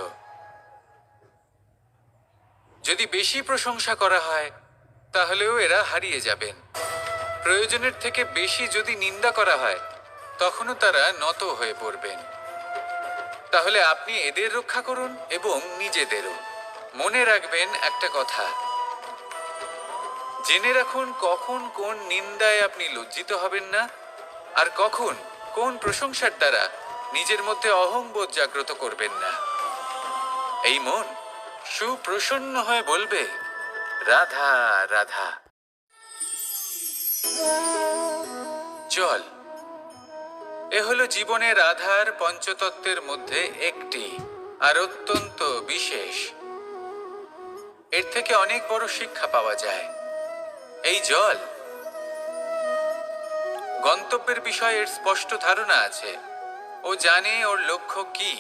যদি বেশি প্রশংসা করা হয় তাহলেও এরা হারিয়ে যাবেন। প্রয়োজনের থেকে বেশি যদি নিন্দা করা হয়, তখনও তারা নত হয়ে পড়বেন। তাহলে আপনি এদের রক্ষা করুন এবং নিজেদেরও। মনে রাখবেন একটা কথা, জেনে রাখুন কখন কোন নিন্দায় আপনি লজ্জিত হবেন না, আর কখন কোন প্রশংসার দ্বারা নিজের মধ্যে অহংবোধ জাগ্রত করবেন না। এই মন সুপ্রসন্ন হয়ে বলবে, রাধা রাধা। জল এ হলো জীবনের আধার পঞ্চতত্ত্বের মধ্যে একটি, আর অত্যন্ত বিশেষ। এর থেকে অনেক বড় শিক্ষা পাওয়া যায়। এই জল গন্তব্যের বিষয়ে এর স্পষ্ট ধারণা আছে। ও জানে ওর লক্ষ্য কি,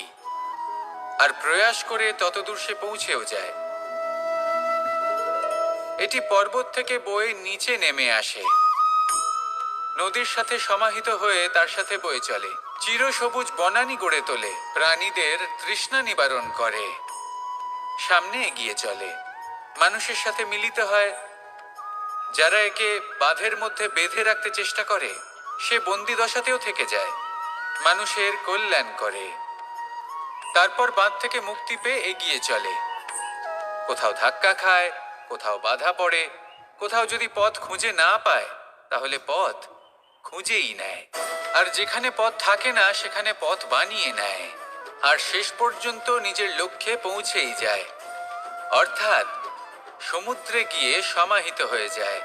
আর প্রয়াস করে ততদূর সে পৌঁছেও যায়। এটি পর্বত থেকে বয়ে নিচে নেমে আসে, নদীর সাথে সমাহিত হয়ে তার সাথে বয়ে চলে, চিরসবুজ বনানী গড়ে তোলে, প্রাণীদের তৃষ্ণা নিবারণ করে, সামনে এগিয়ে চলে, মানুষের সাথে মিলিত হয়। যারা একে বাঁধের মধ্যে বেঁধে রাখতে চেষ্টা করে, সে বন্দি দশাতেও থেকে যায়, মানুষের কল্যাণ করে। তারপর বাঁধ থেকে মুক্তি পেয়ে এগিয়ে চলে, কোথাও ধাক্কা খায়, কোথাও বাধা পড়ে, কোথাও যদি পথ খুঁজে না পায় তাহলে পথ খুঁজেই নেয়, আর যেখানে পথ থাকে না সেখানে পথ বানিয়ে নেয়, আর শেষ পর্যন্ত নিজের লক্ষ্যে পৌঁছেই যায়, অর্থাৎ সমুদ্রে গিয়ে সমাহিত হয়ে যায়।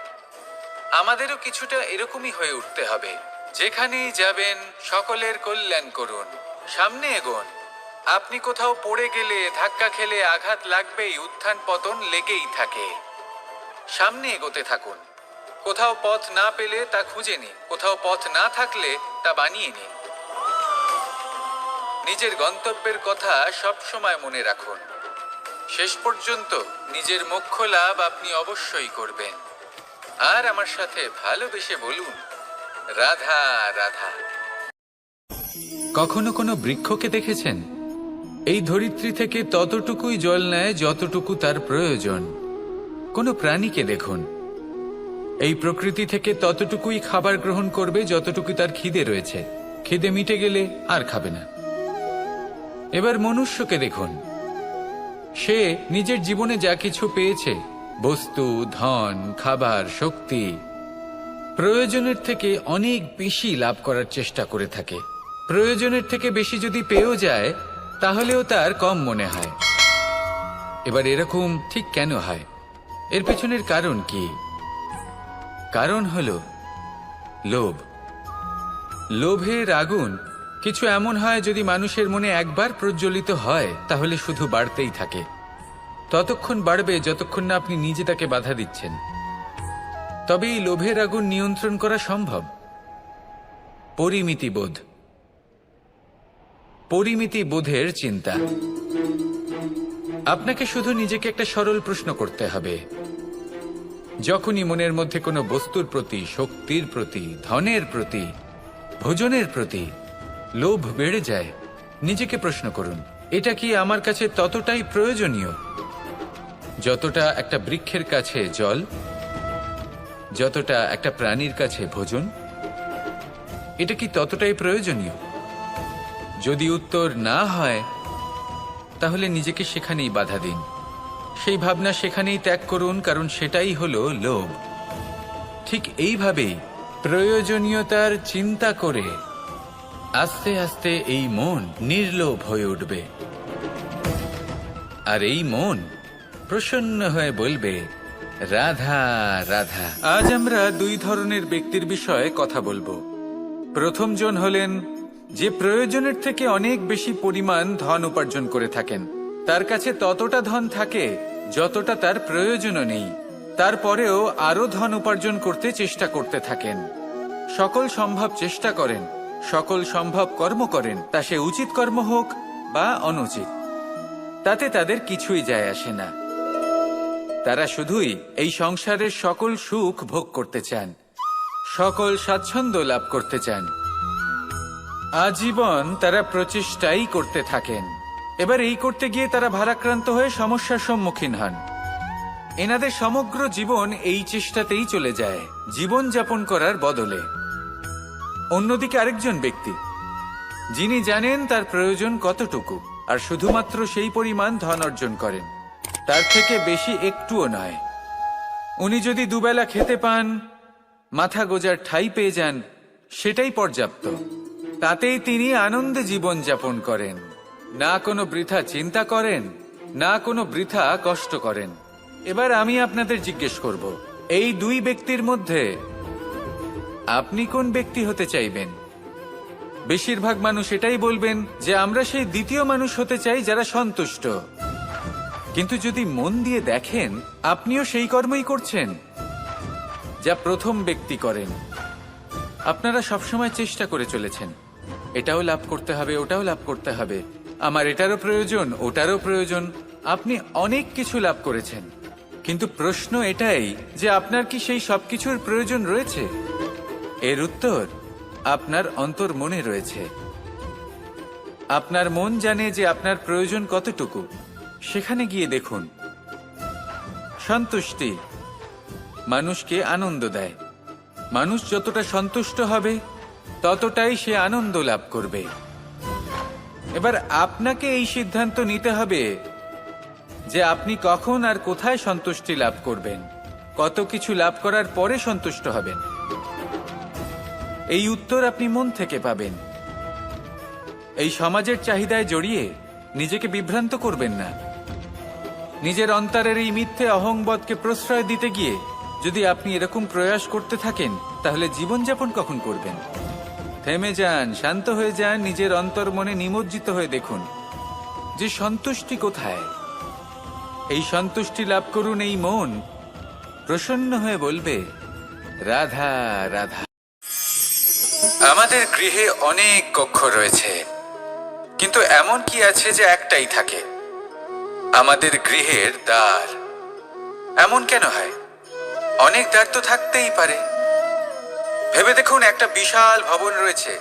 আমাদেরও কিছুটা এরকমই হয়ে উঠতে হবে। যেখানেই যাবেন সকলের কল্যাণ করুন, সামনে এগোন। আপনি কোথাও পড়ে গেলে, ধাক্কা খেলে আঘাত লাগবেই, উত্থান পতন লেগেই থাকে। সামনে এগোতে থাকুন। কোথাও পথ না পেলে তা খুঁজে নিন, কোথাও পথ না থাকলে তা বানিয়ে নিন। নিজের গন্তব্যের কথা সব সময় মনে রাখুন। শেষ পর্যন্ত নিজের মোক্ষ লাভ আপনি অবশ্যই করবেন। আর আমার সাথে ভালোবেসে বলুন, রাধা রাধা। কখনো কোনো বৃক্ষকে দেখেছেন? এই ধরিত্রী থেকে ততটুকুই জল নেয় যতটুকু তার প্রয়োজন। কোনো প্রাণীকে দেখুন, এই প্রকৃতি থেকে ততটুকুই খাবার গ্রহণ করবে যতটুকু তার খিদে রয়েছে। খিদে মিটে গেলে আর খাবে না। এবার মনুষ্যকে দেখুন, সে নিজের জীবনে যা কিছু পেয়েছে, বস্তু, ধন, খাবার, শক্তি, প্রয়োজনের থেকে অনেক বেশি লাভ করার চেষ্টা করে থাকে। প্রয়োজনের থেকে বেশি যদি পেয়েও যায় তাহলেও তার কম মনে হয়। এবার এরকম ঠিক কেন হয়? এর পেছনের কারণ কি? কারণ হলো লোভ। লোভের আগুন কিছু এমন হয়, যদি মানুষের মনে একবার প্রজ্বলিত হয় তাহলে শুধু বাড়তেই থাকে। ততক্ষণ বাড়বে যতক্ষণ না আপনি নিজে তাকে বাধা দিচ্ছেন। তবে এই লোভের আগুন নিয়ন্ত্রণ করা সম্ভব। পরিমিতিবোধ, পরিমিতিবোধের চিন্তা। আপনাকে শুধু নিজেকে একটা সরল প্রশ্ন করতে হবে। যখনই মনের মধ্যে কোনো বস্তুর প্রতি, শক্তির প্রতি, ধনের প্রতি, ভোজনের প্রতি লোভ বেড়ে যায়, নিজেকে প্রশ্ন করুন, এটা কি আমার কাছে ততটাই প্রয়োজনীয় যতটা একটা বৃক্ষের কাছে জল, যতটা একটা প্রাণীর কাছে ভোজন? এটা কি ততটাই প্রয়োজনীয়? যদি উত্তর না হয় তাহলে নিজেকে সেখানেই বাধা দিন, সেই ভাবনা সেখানেই ত্যাগ করুন, কারণ সেটাই হলো লোভ। ঠিক এইভাবেই প্রয়োজনীয়তার চিন্তা করে আস্তে আস্তে এই মন নির্লোভ হয়ে উঠবে, আর এই মন প্রসন্ন হয়ে বলবে, রাধা রাধা। আজ আমরা দুই ধরনের ব্যক্তির বিষয়ে কথা বলবো। প্রথম জন হলেন যে প্রয়োজনের থেকে অনেক বেশি পরিমাণ ধন উপার্জন করে থাকেন। তার কাছে ততটা ধন থাকে যতটা তার প্রয়োজনও নেই, তারপরেও আরো ধন উপার্জন করতে চেষ্টা করতে থাকেন। সকল সম্ভব চেষ্টা করেন, সকল সম্ভব কর্ম করেন, তা সে উচিত কর্ম হোক বা অনুচিত, তাতে তাদের কিছুই যায় আসে না। তারা শুধুই এই সংসারের সকল সুখ ভোগ করতে চান, সকল স্বাচ্ছন্দ্য লাভ করতে চান। আজীবন তারা প্রচেষ্টাই করতে থাকেন। এবার এই করতে গিয়ে তারা ভারাক্রান্ত হয়ে সমস্যার সম্মুখীন হন। এনাদের সমগ্র জীবন এই চেষ্টাতেই চলে যায়, জীবন যাপন করার বদলে। অন্যদিকে আরেকজন ব্যক্তি, যিনি জানেন তার প্রয়োজন কতটুকু, আর শুধুমাত্র সেই পরিমাণ ধন অর্জন করেন। তার থেকে বেশি একটুও নয়। উনি যদি দুবেলা খেতে পান, মাথা গোজার ঠাঁই পেয়ে যান, সেটাই পর্যাপ্ত। তাতেই তিনি আনন্দে জীবন যাপন করেন, না কোনো বৃথা চিন্তা করেন, না কোনো বৃথা কষ্ট করেন। এবার আমি আপনাদের জিজ্ঞেস করব, এই দুই ব্যক্তির মধ্যে আপনি কোন ব্যক্তি হতে চাইবেন? বেশিরভাগ মানুষ এটাই বলবেন যে আমরা সেই দ্বিতীয় মানুষ হতে চাই যারা সন্তুষ্ট। কিন্তু যদি মন দিয়ে দেখেন, আপনিও সেই কর্মই করছেন যা প্রথম ব্যক্তি করেন। আপনারা সবসময় চেষ্টা করে চলেছেন, এটাও লাভ করতে হবে, ওটাও লাভ করতে হবে, আমার এটারও প্রয়োজন, ওটারও প্রয়োজন। আপনি অনেক কিছু লাভ করেছেন, কিন্তু প্রশ্ন এটাই যে আপনার কি সেই সবকিছুর প্রয়োজন রয়েছে? এর উত্তর আপনার অন্তর্মনে রয়েছে। আপনার মন জানে যে আপনার প্রয়োজন কতটুকু। সেখানে গিয়ে দেখুন। সন্তুষ্টি মানুষকে আনন্দ দেয়। মানুষ যতটা সন্তুষ্ট হবে, ততটাই সে আনন্দ লাভ করবে। এবার আপনাকে এই সিদ্ধান্ত নিতে হবে যে আপনি কখন আর কোথায় সন্তুষ্টি লাভ করবেন, কত কিছু লাভ করার পরে সন্তুষ্ট হবেন। এই উত্তর আপনি মন থেকে পাবেন। এই সমাজের চাহিদায় জড়িয়ে নিজেকে বিভ্রান্ত করবেন না। নিজের অন্তরের এই মিথ্যে অহংবোধকে প্রশ্রয় দিতে গিয়ে যদি আপনি এরকম প্রয়াস করতে থাকেন, তাহলে জীবনযাপন কখন করবেন? থেমে যান, শান্ত হয়ে যান, নিজের অন্তর্মনে নিমজ্জিত হয়ে দেখুন যে সন্তুষ্টি কোথায়। এই সন্তুষ্টি লাভ করুন। এই মন প্রসন্ন হয়ে বলবে, রাধা রাধা। আমাদের গৃহে অনেক কক্ষ রয়েছে, কিন্তু এমন কি আছে যে একটাই থাকে? আমাদের গৃহের দ্বার। এমন কেন হয়? অনেক দ্বার তো থাকতেই পারে। ভেবে দেখুন, একটা বিশাল ভবন রয়েছে,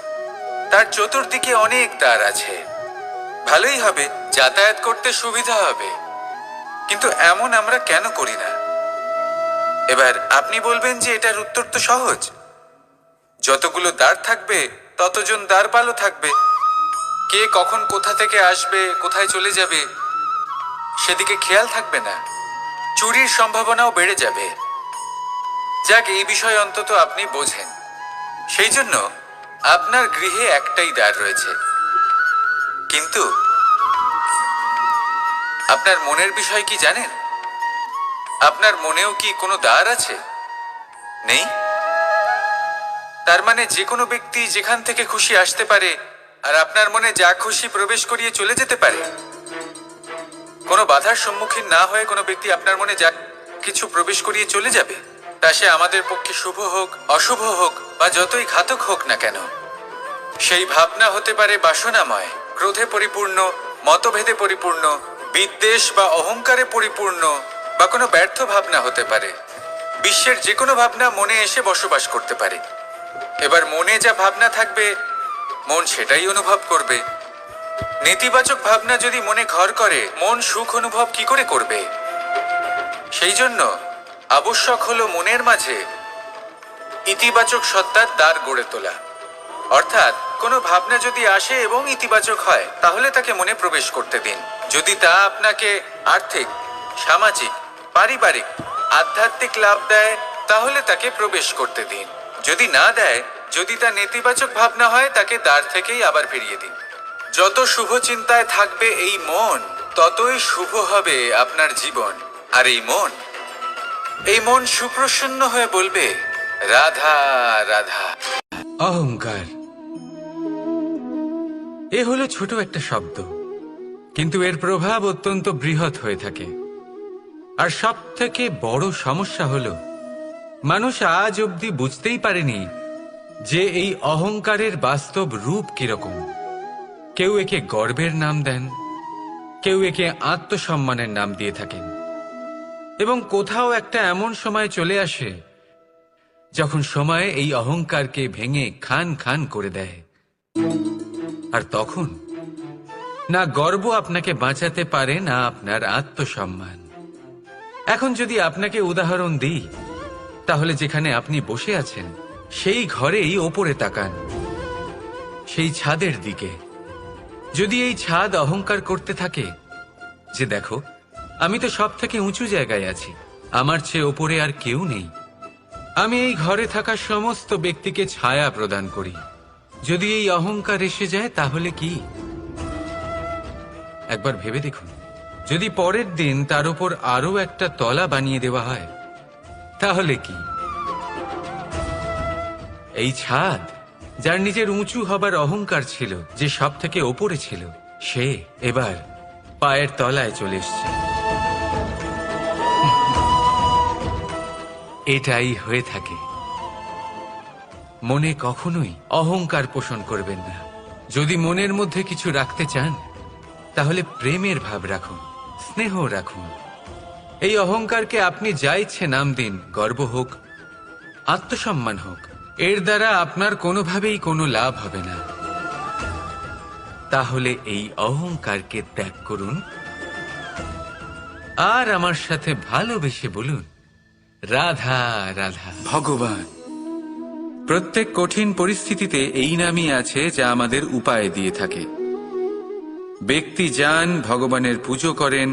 তার চতুর্দিকে অনেক দ্বার আছে। ভালোই হবে, যাতায়াত করতে সুবিধা হবে, কিন্তু এমন আমরা কেন করি না? এবার আপনি বলবেন যে এটার উত্তর তো সহজ। যতগুলো দ্বার থাকবে, ততজন দ্বারপালও থাকবে। কে কখন কোথা থেকে আসবে, কোথায় চলে যাবে, সেদিকে খেয়াল থাকবে না। চুরির সম্ভাবনাও বেড়ে যাবে। যাক, এই বিষয়ে অন্তত আপনি বোঝেন। সেই জন্য আপনার গৃহে একটাই দ্বার রয়েছে। কিন্তু আপনার মনের বিষয় কি জানেন? আপনার মনেও কি কোনো দ্বার আছে? নেই? তার মানে যে কোনো ব্যক্তি যেখান থেকে খুশি আসতে পারে, আর আপনার মনে যা খুশি প্রবেশ করিয়ে চলে যেতে পারে। কোনো বাধার সম্মুখীন না হয়ে কোনো ব্যক্তি আপনার মনে যা কিছু প্রবেশ করিয়ে চলে যাবে, তা সে আমাদের পক্ষে শুভ হোক, অশুভ হোক, বা যতই ঘাতক হোক না কেন। সেই ভাবনা হতে পারে বাসনাময়, ক্রোধে পরিপূর্ণ, মতভেদে পরিপূর্ণ, বিদ্বেষ বা অহংকারে পরিপূর্ণ, বা কোনো ব্যর্থ ভাবনা হতে পারে। বিশ্বের যে কোনো ভাবনা মনে এসে বসবাস করতে পারে। এবার মনে যা ভাবনা থাকবে, মন সেটাই অনুভব করবে। নেতিবাচক ভাবনা যদি মনে ঘর করে, মন সুখ অনুভব কি করে করবে? সেই জন্য আবশ্যক হলো মনের মাঝে ইতিবাচক সত্তার দ্বার গড়ে তোলা। অর্থাৎ কোনো ভাবনা যদি আসে এবং ইতিবাচক হয়, তাহলে তাকে মনে প্রবেশ করতে দিন। যদি তা আপনাকে আর্থিক, সামাজিক, পারিবারিক, আধ্যাত্মিক লাভ দেয়, তাহলে তাকে প্রবেশ করতে দিন। যদি না দেয়, যদি তা নেতিবাচক ভাবনা হয়, তাকে দ্বার থেকেই আবার ফিরিয়ে দিন। যত শুভ চিন্তায় থাকবে এই মন, ততই শুভ হবে আপনার জীবন। আর এই মন সুপ্রসন্ন হয়ে বলবে, রাধা রাধা। অহংকার এ হলো ছোট একটা শব্দ, কিন্তু এর প্রভাব অত্যন্ত বৃহৎ হয়ে থাকে। আর সব থেকে বড় সমস্যা হলো, মানুষ আজ অবধি বুঝতেই পারেনি যে এই অহংকারের বাস্তব রূপ কিরকম। কেউ একে গর্বের নাম দেন, কেউ একে আত্মসম্মানের নাম দিয়ে থাকেন। এবং কোথাও একটা এমন সময় চলে আসে যখন সময় এই অহংকারকে ভেঙে খান খান করে দেয়। আর তখন না গর্ব আপনাকে বাঁচাতে পারে, না আপনার আত্মসম্মান। এখন যদি আপনাকে উদাহরণ দিই, তাহলে যেখানে আপনি বসে আছেন সেই ঘরেই ওপরে তাকান, সেই ছাদের দিকে। যদি এই ছাদ অহংকার করতে থাকে যে দেখো আমি তো সব থেকে উঁচু জায়গায় আছি, আমার চেয়ে ওপরে আর কেউ নেই। আমি এই ঘরে থাকা সমস্ত ব্যক্তিকে ছায়া প্রদান করি। যদি এই অহংকার এসে যায় তাহলে কি? একবার ভেবে দেখুন, যদি পরের দিন তার উপর আরো একটা তলা বানিয়ে দেওয়া হয় তাহলে কি? এই ছাদ, যার নিজের উঁচু হবার অহংকার ছিল, যে সব থেকে ওপরে ছিল, সে এবার পায়ের তলায় চলে এসছে। এটাই হয়ে থাকে। মনে কখনোই অহংকার পোষণ করবেন না। যদি মনের মধ্যে কিছু রাখতে চান তাহলে প্রেমের ভাব রাখুন, স্নেহ রাখুন। এই অহংকারকে আপনি যা ইচ্ছে নাম দিন, গর্ব হোক, আত্মসম্মান হোক, এর দ্বারা আপনার কোনোভাবেই কোনো লাভ হবে না। তাহলে এই অহংকারকে ত্যাগ করুন আর আমার সাথে ভালোবেসে বলুন, রাধা রাধা। ভগবান, প্রত্যেক কঠিন পরিস্থিতিতে এই নামই আছে যা আমাদের উপায় দিয়ে থাকে। ব্যক্তি যান, ভগবানের পুজো করেন,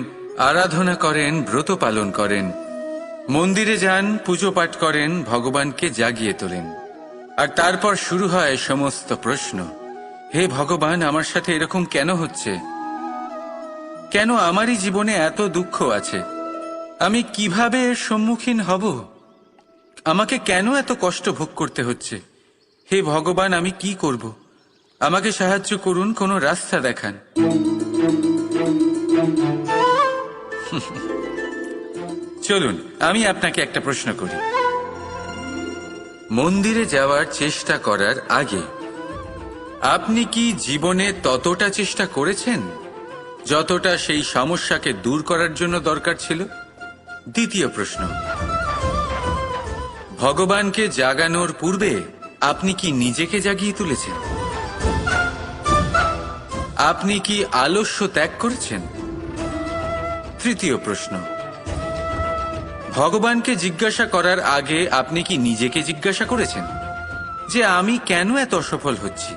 আরাধনা করেন, ব্রত পালন করেন, মন্দিরে যান, পুজো পাঠ করেন, ভগবানকে জাগিয়ে তোলেন। আর তারপর শুরু হয় সমস্ত প্রশ্ন। হে ভগবান, আমার সাথে এরকম কেন হচ্ছে? কেন আমারই জীবনে এত দুঃখ আছে? আমি কিভাবে এর সম্মুখীন হব? আমাকে কেন এত কষ্ট ভোগ করতে হচ্ছে? হে ভগবান, আমি কি করব? আমাকে সাহায্য করুন, কোনো রাস্তা দেখান। চলুন, আমি আপনাকে একটা প্রশ্ন করি। মন্দিরে যাওয়ার চেষ্টা করার আগে আপনি কি জীবনে ততটা চেষ্টা করেছেন যতটা সেই সমস্যাকে দূর করার জন্য দরকার ছিল? দ্বিতীয় প্রশ্ন, ভগবানকে জাগানোর পূর্বে আপনি কি নিজেকে জাগিয়ে তুলেছেন? আপনি কি আলস্য ত্যাগ করেছেন? তৃতীয় প্রশ্ন, ভগবানকে জিজ্ঞাসা করার আগে আপনি কি নিজেকে জিজ্ঞাসা করেছেন যে আমি কেন এত অসফল হচ্ছি?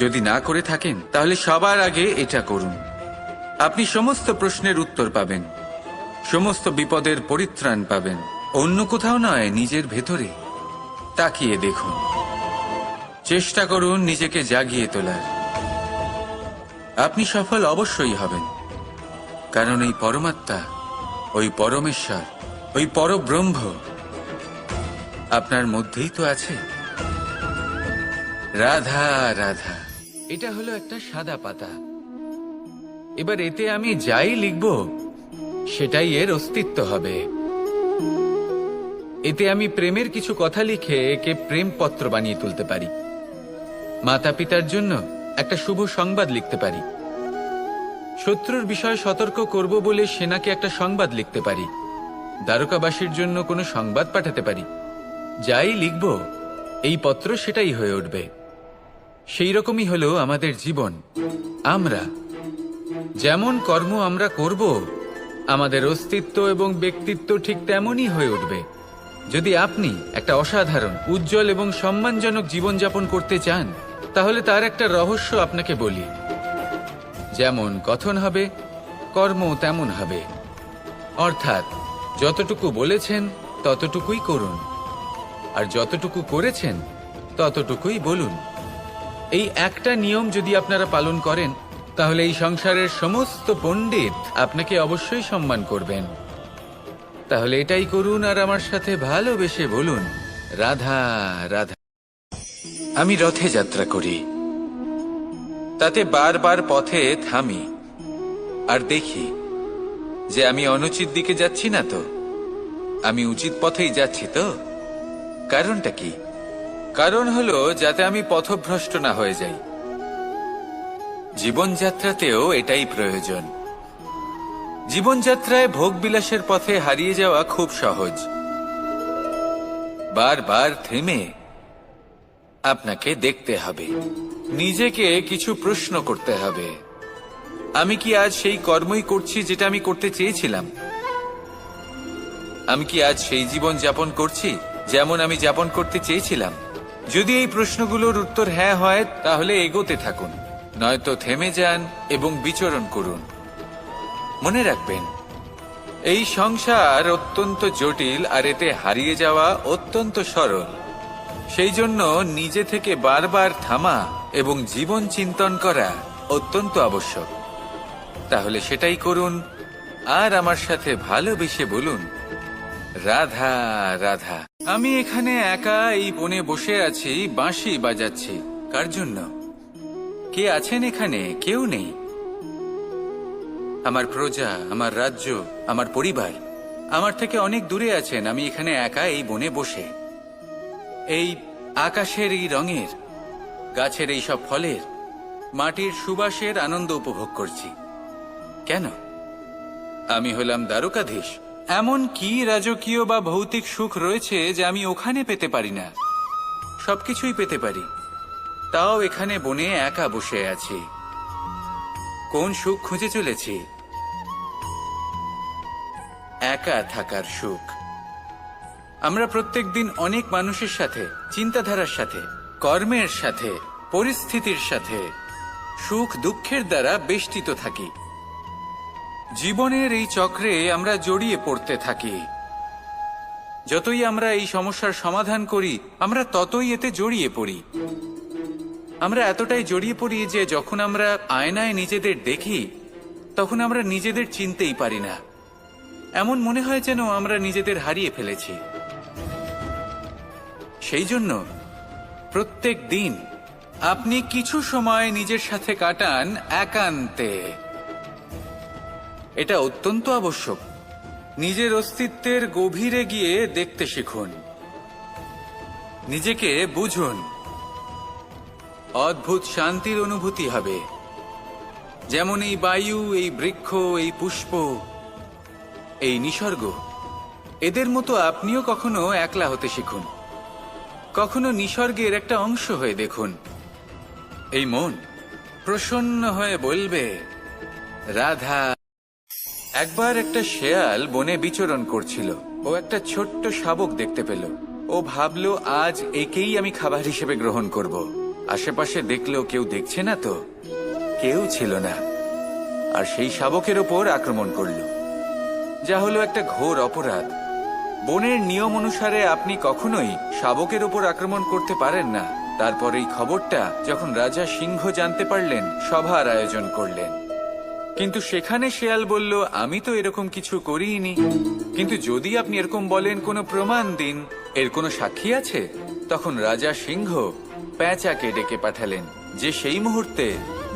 যদি না করে থাকেন তাহলে সবার আগে এটা করুন। আপনি সমস্ত প্রশ্নের উত্তর পাবেন, সমস্ত বিপদের পরিত্রাণ পাবেন। অন্য কোথাও নয়, নিজের ভেতরে তাকিয়ে দেখুন। চেষ্টা করুন নিজেকে জাগিয়ে তোলার। আপনি সফল অবশ্যই হবেন, কারণ এই পরমাত্মা, ওই পরমেশ্বর, ওই পরব্রহ্ম আপনার মধ্যেই তো আছে। রাধা রাধা। এটা হলো একটা সাদা পাতা। এবার এতে আমি যাই লিখব সেটাই এর অস্তিত্ব হবে। এতে আমি প্রেমের কিছু কথা লিখে একে প্রেমপত্র বানিয়ে তুলতে পারি। মাতা পিতার জন্য একটা শুভ সংবাদ লিখতে পারি। শত্রুর বিষয়ে সতর্ক করব বলে সেনাকে একটা সংবাদ লিখতে পারি। দ্বারকাবাসীর জন্য কোনো সংবাদ পাঠাতে পারি। যাই লিখব এই পত্র সেটাই হয়ে উঠবে। সেই রকমই হলো আমাদের জীবন। আমরা যেমন কর্ম আমরা করব, আমাদের অস্তিত্ব এবং ব্যক্তিত্ব ঠিক তেমনই হয়ে উঠবে। যদি আপনি একটা অসাধারণ, উজ্জ্বল এবং সম্মানজনক জীবনযাপন করতে চান তাহলে তার একটা রহস্য আপনাকে বলি। যেমন কথন হবে, কর্ম তেমন হবে। অর্থাৎ যতটুকু বলেছেন ততটুকুই করুন, আর যতটুকু করেছেন ততটুকুই বলুন। এই একটা নিয়ম যদি আপনারা পালন করেন তাহলে এই সংসারের সমস্ত পণ্ডিত আপনাকে অবশ্যই সম্মান করবেন। তাহলে এটাই করুন আর আমার সাথে ভালোবেসে বলুন, রাধা রাধা। আমি রথে যাত্রা করি, তাতে বারবার পথে থামি আর দেখি যে আমি অনুচিত দিকে যাচ্ছি না তো, আমি উচিত পথেই যাচ্ছি তো। কারণটা কি? কারণ হলো যাতে আমি পথভ্রষ্ট না হয়ে যাই। জীবনযাত্রাতেও এটাই প্রয়োজন। জীবনযাত্রায় ভোগ বিলাসের পথে হারিয়ে যাওয়া খুব সহজ। বারবার থেমে আপনাকে দেখতে হবে, নিজেকে কিছু প্রশ্ন করতে হবে। আমি কি আজ সেই কর্মই করছি যেটা আমি করতে চেয়েছিলাম? আমি কি আজ সেই জীবন যাপন করছি যেমন আমি যাপন করতে চেয়েছিলাম? যদি এই প্রশ্নগুলোর উত্তর হ্যাঁ হয় তাহলে এগোতে থাকুন, নয়তো থেমে যান এবং বিচরণ করুন। মনে রাখবেন, এই সংসার অত্যন্ত জটিল আর এতে হারিয়ে যাওয়া অত্যন্ত সরল। সেই জন্য নিজে থেকে বারবার থামা এবং জীবন চিন্তন করা অত্যন্ত আবশ্যক। তাহলে সেটাই করুন আর আমার সাথে ভালোবেসে বলুন, রাধা রাধা। আমি এখানে একা এই বনে বসে আছি, বাঁশি বাজাচ্ছি। কার জন্য? কে আছেন এখানে? কেউ নেই। আমার প্রজা, আমার রাজ্য, আমার পরিবার আমার থেকে অনেক দূরে আছেন। আমি এখানে একা এই বনে বসে এই আকাশের এই রঙের, গাছের এই সব ফলের, মাটির সুবাসের আনন্দ উপভোগ করছি। কেন? আমি হলাম দ্বারকাধীশ। এমন কি রাজকীয় বা ভৌতিক সুখ রয়েছে যে আমি ওখানে পেতে পারি না? সবকিছুই পেতে পারি, তাও এখানে বনে একা বসে আছি। কোন সুখ খুঁজে চলেছি? একা থাকার সুখ। আমরা প্রত্যেকদিন অনেক মানুষের সাথে, চিন্তাধারার সাথে, কর্মের সাথে, পরিস্থিতির সাথে, সুখ দুঃখের দ্বারা বেষ্টিত থাকি। জীবনের এই চক্রে আমরা জড়িয়ে পড়তে থাকি। যতই আমরা এই সমস্যার সমাধান করি, আমরা ততই এতে জড়িয়ে পড়ি। আমরা এতটাই জড়িয়ে পড়ি যে যখন আমরা আয়নায় নিজেদের দেখি, তখন আমরা নিজেদের চিনতেই পারি না। এমন মনে হয় যেন আমরা নিজেদের হারিয়ে ফেলেছি। সেই জন্য প্রত্যেক দিন আপনি কিছু সময় নিজের সাথে কাটান একান্তে। এটা অত্যন্ত আবশ্যক। নিজের অস্তিত্বের গভীরে গিয়ে দেখতে শিখুন, নিজেকে বুঝুন। অদ্ভুত শান্তির অনুভূতি হবে। যেমন এই বায়ু, এই বৃক্ষ, এই পুষ্প, এই নিসর্গ, এদের মতো আপনিও কখনো একলা হতে শিখুন। কখনো নিসর্গের একটা অংশ হয়ে দেখুন। এই মন প্রসন্ন হয়ে বলবে, রাধা। একবার একটা শেয়াল বনে বিচরণ করছিল। ও একটা ছোট্ট শাবক দেখতে পেল। ও ভাবলো, আজ একেই আমি খাবার হিসেবে গ্রহণ করব। আশেপাশে দেখলো, কেউ দেখছে না তো? কেউ ছিল না। আর সেই শাবকের ওপর আক্রমণ করলো, যা হলো একটা ঘোর অপরাধ। বনের নিয়ম অনুসারে আপনি কখনোই শাবকের ওপর আক্রমণ করতে পারেন না। তারপর এই খবরটা যখন রাজা সিংহ জানতে পারলেন, সভার আয়োজন করলেন। কিন্তু সেখানে শেয়াল বলল, আমি তো এরকম কিছু করিনি। কিন্তু যদি আপনি এরকম বলেন, কোনো প্রমাণ দিন, এর কোনো সাক্ষী আছে? তখন রাজা সিংহ পেঁচাকে ডেকে পাঠালেন, যে সেই মুহূর্তে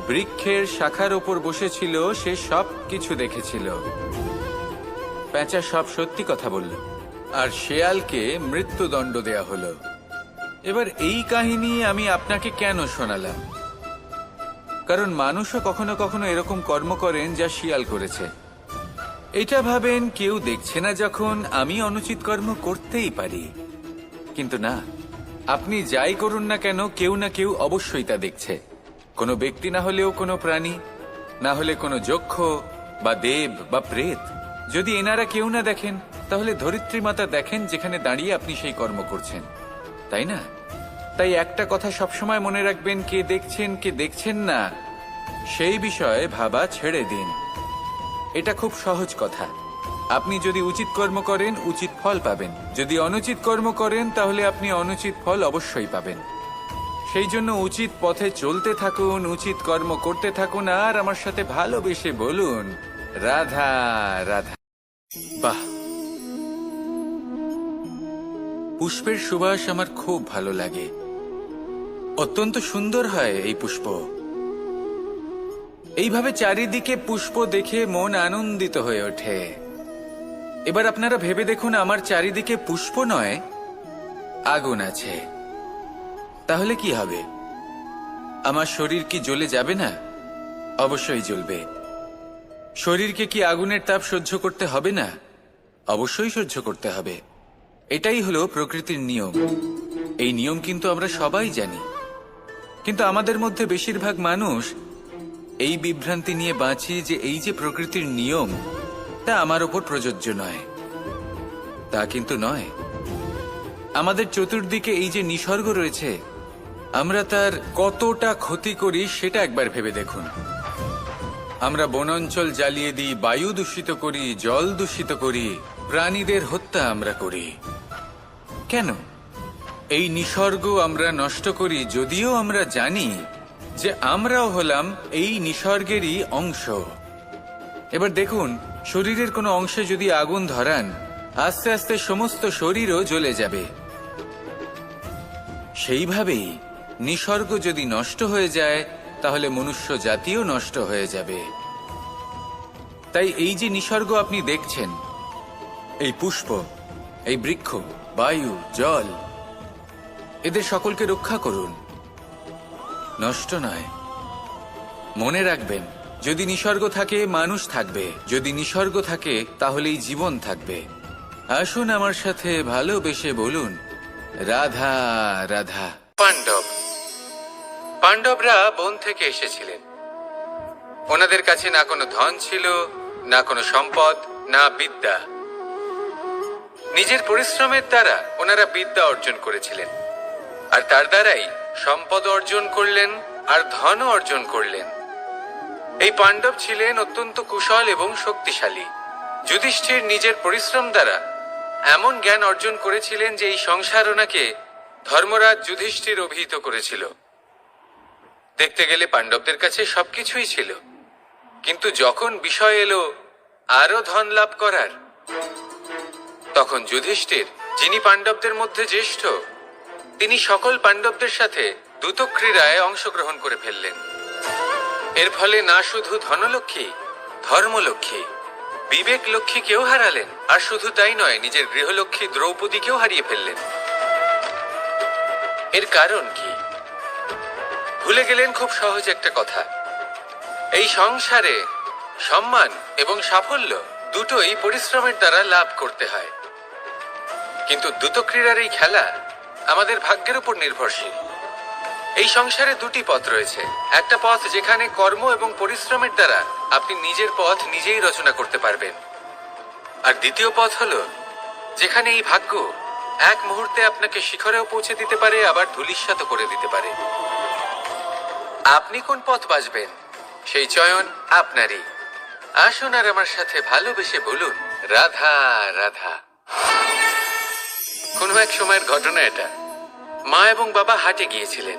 বৃক্ষের শাখার ওপর বসেছিল। সে সব কিছু দেখেছিল। পেঁচা সব সত্যি কথা বলল, আর শেয়ালকে মৃত্যুদণ্ড দেয়া হলো। এবার এই কাহিনী আমি আপনাকে কেন শোনালাম? কারণ মানুষও কখনো কখনো এরকম কর্ম করেন যা শিয়াল করেছে। এটা ভাবেন, কেউ দেখছে না যখন, আমি অনুচিত কর্ম করতেই পারি। কিন্তু না, আপনি যাই করুন না কেন, কেউ না কেউ অবশ্যই তা দেখছে। কোনো ব্যক্তি না হলেও কোনো প্রাণী, না হলে কোনো যক্ষ বা দেব বা প্রেত। যদি এনারা কেউ না দেখেন, তাহলে ধরিত্রী মাতা দেখেন, যেখানে দাঁড়িয়ে আপনি সেই কর্ম করছেন, তাই না? তাই একটা কথা সবসময় মনে রাখবেন, কে দেখছেন কে দেখছেন না সেই বিষয়ে ভাবা ছেড়ে দিন। এটা খুব সহজ কথা। আপনি যদি উচিত কর্ম করেন, উচিত ফল পাবেন। যদি অনুচিত কর্ম করেন, তাহলে আপনি অনুচিত ফল অবশ্যই পাবেন। সেই জন্য উচিত পথে চলতে থাকুন, উচিত কর্ম করতে থাকুন, আর আমার সাথে ভালোবেসে বলুন, রাধা রাধা। বাহ, পুষ্পের সুবাস আমার খুব ভালো লাগে। অত্যন্ত সুন্দর হয় এই পুষ্প। এইভাবে চারিদিকে পুষ্প দেখে মন আনন্দিত হয়ে ওঠে। এবার আপনারা ভেবে দেখুন, আমার চারিদিকে পুষ্প নয়, আগুন আছে। তাহলে কি হবে? আমার শরীর কি জ্বলে যাবে না? অবশ্যই জ্বলবে। শরীরকে কি আগুনের তাপ সহ্য করতে হবে না? অবশ্যই সহ্য করতে হবে। এটাই হলো প্রকৃতির নিয়ম। এই নিয়ম কিন্তু আমরা সবাই জানি, কিন্তু আমাদের মধ্যে বেশিরভাগ মানুষ এই বিভ্রান্তি নিয়ে বাঁচি যে এই যে প্রকৃতির নিয়ম, তা আমার ওপর প্রযোজ্য নয়। তা কিন্তু নয়। আমাদের চতুর্দিকে এই যে নিসর্গ রয়েছে, আমরা তার কতটা ক্ষতি করি সেটা একবার ভেবে দেখুন। আমরা বনাঞ্চল জ্বালিয়ে দিই, বায়ু দূষিত করি, জল দূষিত করি, প্রাণীদের হত্যা আমরা করি। কেন? এই নিসর্গ আমরা নষ্ট করি, যদিও আমরা জানি যে আমরাও হলাম এই নিসর্গেরই অংশ। এবার দেখুন, শরীরের কোনো অংশে যদি আগুন ধরান, আস্তে আস্তে সমস্ত শরীরও জ্বলে যাবে। সেইভাবেই নিসর্গ যদি নষ্ট হয়ে যায়, তাহলে মনুষ্য জাতিও নষ্ট হয়ে যাবে। তাই এই যে নিসর্গ আপনি দেখছেন, এই পুষ্প, এই বৃক্ষ, বায়ু, জল, এদের সকলকে রক্ষা করুন, নষ্ট নয়। মনে রাখবেন, যদি নিসর্গ থাকে মানুষ থাকবে, যদি নিসর্গ থাকে তাহলেই জীবন থাকবে। আসুন আমার সাথে ভালোবেসে বলুন, রাধা রাধা। পাণ্ডবরা বন থেকে এসেছিলেন। ওনাদের কাছে না কোনো ধন ছিল, না কোনো সম্পদ, না বিদ্যা। নিজের পরিশ্রমের দ্বারা ওনারা বিদ্যা অর্জন করেছিলেন, আর তার দ্বারাই সম্পদ অর্জন করলেন আর ধনও অর্জন করলেন। এই পাণ্ডব ছিলেন অত্যন্ত কুশল এবং শক্তিশালী। যুধিষ্ঠির নিজের পরিশ্রম দ্বারা এমন জ্ঞান অর্জন করেছিলেন যে এই সংসার ওনাকে ধর্মরাজ যুধিষ্ঠির অভিহিত করেছিল। দেখতে গেলে পাণ্ডবদের কাছে সবকিছুই ছিল, কিন্তু যখন বিষয় এলো আরো ধন লাভ করার, তখন যুধিষ্ঠির, যিনি পাণ্ডবদের মধ্যে জ্যেষ্ঠ, তিনি সকল পাণ্ডবদের সাথে দ্যুতক্রীড়ায় অংশগ্রহণ করে ফেললেন। এর ফলে না শুধু ধনলক্ষ্মী, ধর্মলক্ষ্মী, বিবেক লক্ষ্মীকেও হারালেন, আর শুধু তাই নয়, নিজের গৃহলক্ষ্মী দ্রৌপদীকেও হারিয়ে ফেললেন। এর কারণ কি? ভুলে গেলেন খুব সহজ একটা কথা, এই সংসারে সম্মান এবং সাফল্য দুটোই পরিশ্রমের দ্বারা লাভ করতে হয়। কিন্তু দ্রুতক্রীড়ার এই খেলা আমাদের ভাগ্যের উপর নির্ভরশীল। এই সংসারে দুটি পথ রয়েছে। একটা পথ যেখানে কর্ম এবং পরিশ্রমের দ্বারা আপনি নিজের পথ নিজেই রচনা করতে পারবেন, আর দ্বিতীয় পথ হলো যেখানে এই ভাগ্য এক মুহূর্তে আপনাকে শিখরেও পৌঁছে দিতে পারে, আবার ধূলিসাৎ করে দিতে পারে। আপনি কোন পথ বাছবেন, সেই চয়ন আপনারই। আসুন আর আমার সাথে ভালোবেসে বলুন, রাধা রাধা। কোনো এক সময়ের ঘটনা এটা। মা এবং বাবা হাটে গিয়েছিলেন,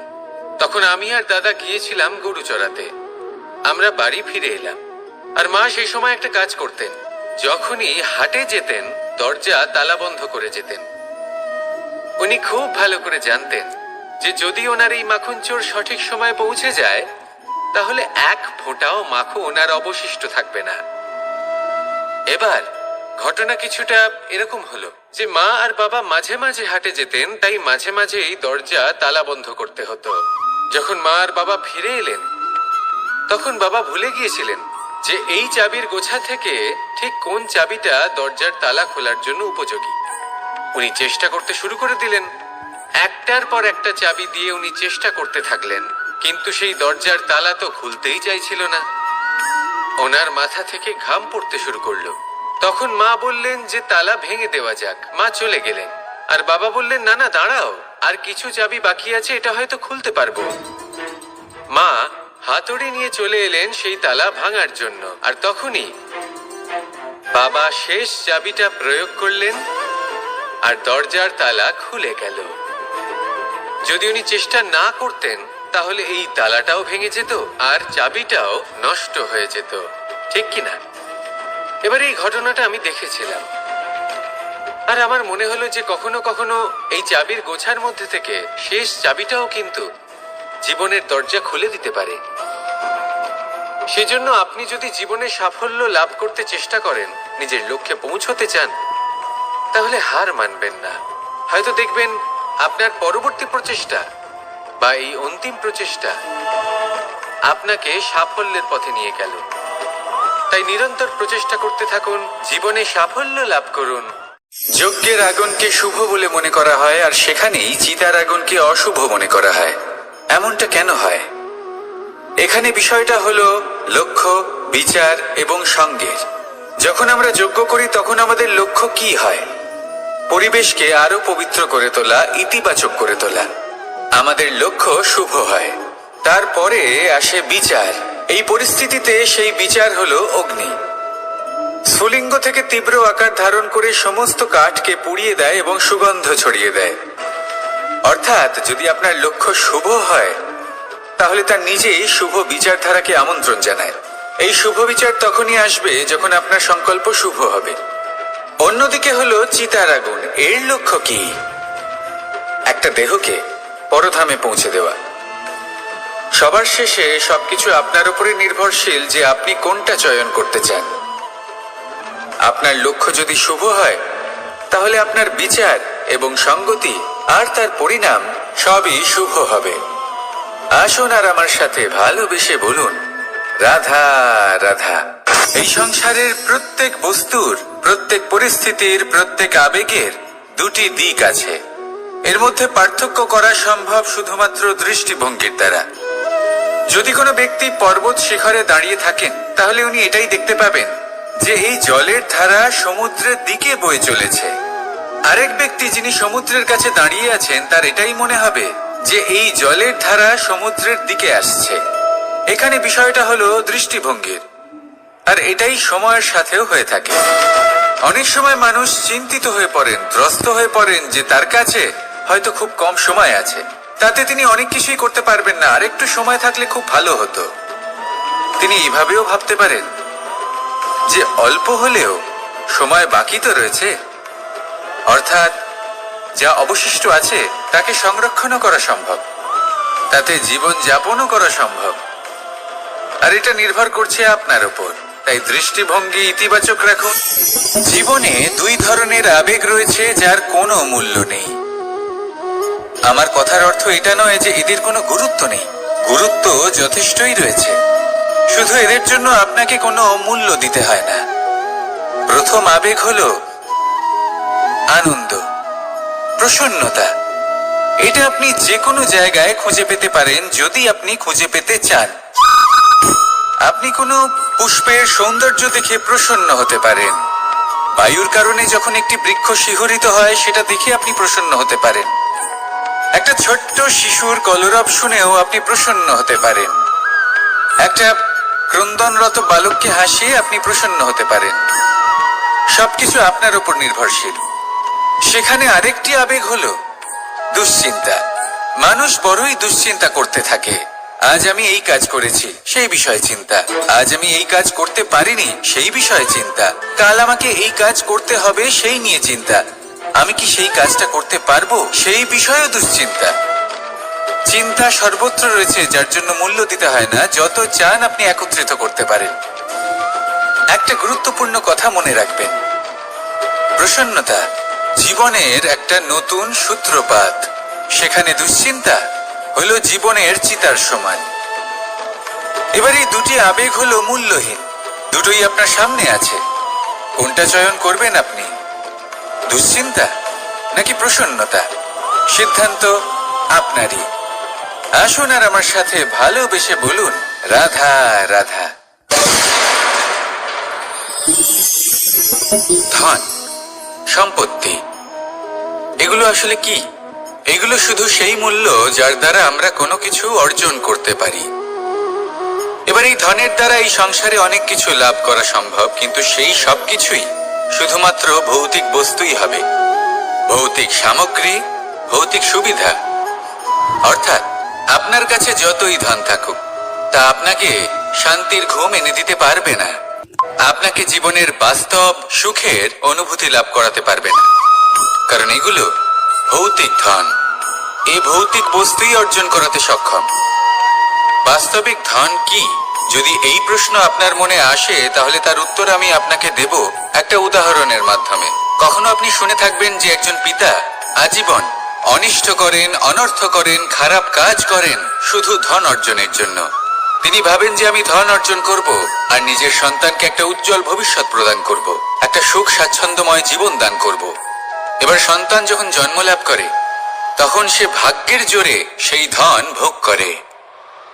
তখন আমি আর দাদা গিয়েছিলাম গরু চড়াতে। আমরা বাড়ি ফিরে এলাম, আর মা সেই সময় একটা কাজ করতেন। যখনই হাটে যেতেন, দরজা তালা বন্ধ করে যেতেন। উনি খুব ভালো করে জানতেন যে যদি ওনার এই মাখন চোর সঠিক সময়ে পৌঁছে যায়, তাহলে এক ফোঁটাও মাখন আর অবশিষ্ট থাকবে না। এবার ঘটনা কিছুটা এরকম হলো যে মা আর বাবা মাঝে মাঝে হাটে যেতেন, তাই মাঝে মাঝেই দরজা তালা বন্ধ করতে হতো। যখন মা আর বাবা ফিরে এলেন, তখন বাবা ভুলে গিয়েছিলেন যে এই চাবির গোছা থেকে ঠিক কোন চাবিটা দরজার তালা খোলার জন্য উপযোগী। উনি চেষ্টা করতে শুরু করে দিলেন। একটার পর একটা চাবি দিয়ে উনি চেষ্টা করতে থাকলেন, কিন্তু সেই দরজার তালা তো খুলতেই চাইছিল না। ওনার মাথা থেকে ঘাম পড়তে শুরু করলো। তখন মা বললেন যে তালা ভেঙে দেওয়া যাক। মা চলে গেলেন, আর বাবা বললেন, না না দাঁড়াও, আর কিছু চাবি বাকি আছে, এটা হয়তো খুলতে পারবো। মা হাতুড়ি নিয়ে চলে এলেন সেই তালা ভাঙার জন্য, আর তখনই বাবা শেষ চাবিটা প্রয়োগ করলেন, আর দরজার তালা খুলে গেল। যদি উনি চেষ্টা না করতেন, তাহলে এই তালাটাও ভেঙে যেত আর চাবিটাও নষ্ট হয়ে যেত, ঠিক কিনা? এবার এই ঘটনাটা আমি দেখেছিলাম, আর আমার মনে হলো যে কখনো কখনো এই চাবির গোছার মধ্যে থেকে শেষ চাবিটাও কিন্তু জীবনের দরজা খুলে দিতে পারে। সেজন্য আপনি যদি জীবনে সাফল্য লাভ করতে চেষ্টা করেন, নিজের লক্ষ্যে পৌঁছতে চান, তাহলে হার মানবেন না। হয়তো দেখবেন আপনার পরবর্তী প্রচেষ্টা বা এই অন্তিম প্রচেষ্টা আপনাকে সাফল্যের পথে নিয়ে গেল। তাই নিরন্তর প্রচেষ্টা করতে থাকুন, জীবনে সাফল্য লাভ করুন। যজ্ঞের আগুনকে শুভ বলে মনে করা হয়, আর সেখানেই চিতার আগুনকে অশুভ মনে করা হয়। এমনটা কেন হয়? এখানে বিষয়টা হলো লক্ষ্য, বিচার এবং সঙ্গের। যখন আমরা যজ্ঞ করি, তখন আমাদের লক্ষ্য কি হয়? পরিবেশকে আরো পবিত্র করে তোলা, ইতিবাচক করে তোলা। আমাদের লক্ষ্য শুভ হয়। তারপরে আসে বিচার, এই পরিস্থিতিতে সেই বিচার হলো অগ্নি। স্ফুলিঙ্গ থেকে তীব্র আকার ধারণ করে সমস্ত কাঠকে পুড়িয়ে দেয় এবং সুগন্ধ ছড়িয়ে দেয়। অর্থাৎ যদি আপনার লক্ষ্য শুভ হয় তাহলে তার নিজেই শুভ বিচারধারাকে আমন্ত্রণ জানায়। এই শুভ বিচার তখনই আসবে যখন আপনার সংকল্প শুভ হবে। অন্যদিকে হলো চিতার আগুন। এর লক্ষ্য কি? একটা দেহকে পরধামে পৌঁছে দেওয়া। সবার শেষে সবকিছু আপনার উপরে নির্ভরশীল যে আপনি কোনটা চয়ন করতে চান। আপনার লক্ষ্য যদি শুভ হয় তাহলে আপনার বিচার এবং সঙ্গতি আর তার পরিণাম সবই শুভ হবে। আসুন আর আমার সাথে ভালোবেসে বলুন, রাধা রাধা। এই সংসারের প্রত্যেক বস্তুর, প্রত্যেক পরিস্থিতির, প্রত্যেক আবেগের দুটি দিক আছে। এর মধ্যে পার্থক্য করা সম্ভব শুধুমাত্র দৃষ্টিভঙ্গির দ্বারা। যদি কোনো ব্যক্তি পর্বত শিখরে দাঁড়িয়ে থাকেন তাহলে উনি এটাই দেখতে পাবেন যে এই জলের ধারা সমুদ্রের দিকে বয়ে চলেছে। আরেক ব্যক্তি যিনি সমুদ্রের কাছে দাঁড়িয়ে আছেন তার এটাই মনে হবে যে এই জলের ধারা সমুদ্রের দিকে আসছে। এখানে বিষয়টা হলো দৃষ্টিভঙ্গির, আর এটাই সময়ের সাথেও হয়ে থাকে। অনেক সময় মানুষ চিন্তিত হয়ে পড়েন, ত্রস্ত হয়ে পড়েন যে তার কাছে হয়তো খুব কম সময় আছে, তাতে তিনি অনেক কিছুই করতে পারবেন না, আর একটু সময় থাকলে খুব ভালো হতো। তিনি এইভাবেও ভাবতে পারেন যে অল্প হলেও সময় বাকি তো রয়েছে, অর্থাৎ যা অবশিষ্ট আছে তাকে সংরক্ষণও করা সম্ভব, তাতে জীবন যাপনও করা সম্ভব। আর এটা নির্ভর করছে আপনার উপর। তাই দৃষ্টিভঙ্গি ইতিবাচক রাখুন। জীবনে দুই ধরনের আবেগ রয়েছে যার কোনো মূল্য নেই। আমার কথার অর্থ এটা নয় যে এদের কোনো গুরুত্ব নেই, গুরুত্ব যথেষ্টই রয়েছে, শুধু এদের জন্য আপনাকে কোনো মূল্য দিতে হয় না। প্রথম আবেগ হলো আনন্দ, প্রসন্নতা। এটা আপনি যে কোনো জায়গায় খুঁজে পেতে পারেন যদি আপনি খুঁজে পেতে চান। আপনি কোনো পুষ্পের সৌন্দর্য দেখে প্রসন্ন হতে পারেন। বায়ুর কারণে যখন একটি বৃক্ষ শিহরিত হয় সেটা দেখে আপনি প্রসন্ন হতে পারেন। একটা ছোট্ট শিশুর কলরব শুনেও আপনি প্রসন্ন হতে পারেন। একটা ক্রন্দনরত বালককে হাসিয়ে আপনি প্রসন্ন হতে পারেন। সবকিছু আপনার উপর নির্ভরশীল। সেখানে আরেকটি আবেগ হলো দুশ্চিন্তা। মানুষ বড়ই দুশ্চিন্তা করতে থাকে। আজ আমি এই কাজ করেছি, সেই বিষয়ে চিন্তা। আজ আমি এই কাজ করতে পারিনি, সেই বিষয়ে চিন্তা। কাল আমাকে এই কাজ করতে হবে, সেই নিয়ে চিন্তা। আমি কি সেই কাজটা করতে পারবো, সেই বিষয়েও দুশ্চিন্তা। চিন্তা সর্বত্র রয়েছে, যার জন্য মূল্য দিতে হয় না। যত চান আপনি একত্রিত করতে পারেন। একটা গুরুত্বপূর্ণ কথা মনে রাখবেন, প্রসন্নতা জীবনের একটা নতুন সূত্রপাত। সেখানে দুশ্চিন্তা হলো জীবনের চিতার সমান। এবার এই দুটি আবেগ হলো মূল্যহীন, দুটোই আপনার সামনে আছে। কোনটা চয়ন করবেন আপনি, দুশ্চিন্তা নাকি প্রসন্নতা? সিদ্ধান্ত আপনারই। আসুন আর আমার সাথে ভালোবেসে বলুন, রাধা রাধা। ধন, সম্পত্তি, এগুলো আসলে কি? এগুলো শুধু সেই মূল্য যার দ্বারা আমরা কোনো কিছু অর্জন করতে পারি। এবার এই ধনের দ্বারা এই সংসারে অনেক কিছু লাভ করা সম্ভব, কিন্তু সেই সব কিছুই শুধুমাত্র ভৌতিক বস্তুই হবে, ভৌতিক সামগ্রী, ভৌতিক সুবিধা। অর্থাৎ আপনার কাছে যতই ধন থাকুক তা আপনাকে শান্তির ঘুম এনে দিতে পারবে না, আপনাকে জীবনের বাস্তব সুখের অনুভূতি লাভ করাতে পারবে না, কারণ এগুলো ভৌতিক ধন। এই ভৌতিক বস্তুই অর্জন করাতে সক্ষম। বাস্তবিক ধন কি? যদি এই প্রশ্ন আপনার মনে আসে তাহলে তার উত্তর আমি আপনাকে দেব একটা উদাহরণের মাধ্যমে। কখনো আপনি শুনে থাকবেন যে একজন পিতা আজীবন অনিষ্ট করেন, অনর্থ করেন, খারাপ কাজ করেন শুধু ধন অর্জনের জন্য। তিনি ভাবেন যে আমি ধন অর্জন করব আর নিজের সন্তানকে একটা উজ্জ্বল ভবিষ্যৎ প্রদান করব, একটা সুখ স্বাচ্ছন্দ্যময় জীবন দান করব। এবার সন্তান যখন জন্ম লাভ করে তখন সে ভাগ্যের জোরে সেই ধন ভোগ করে।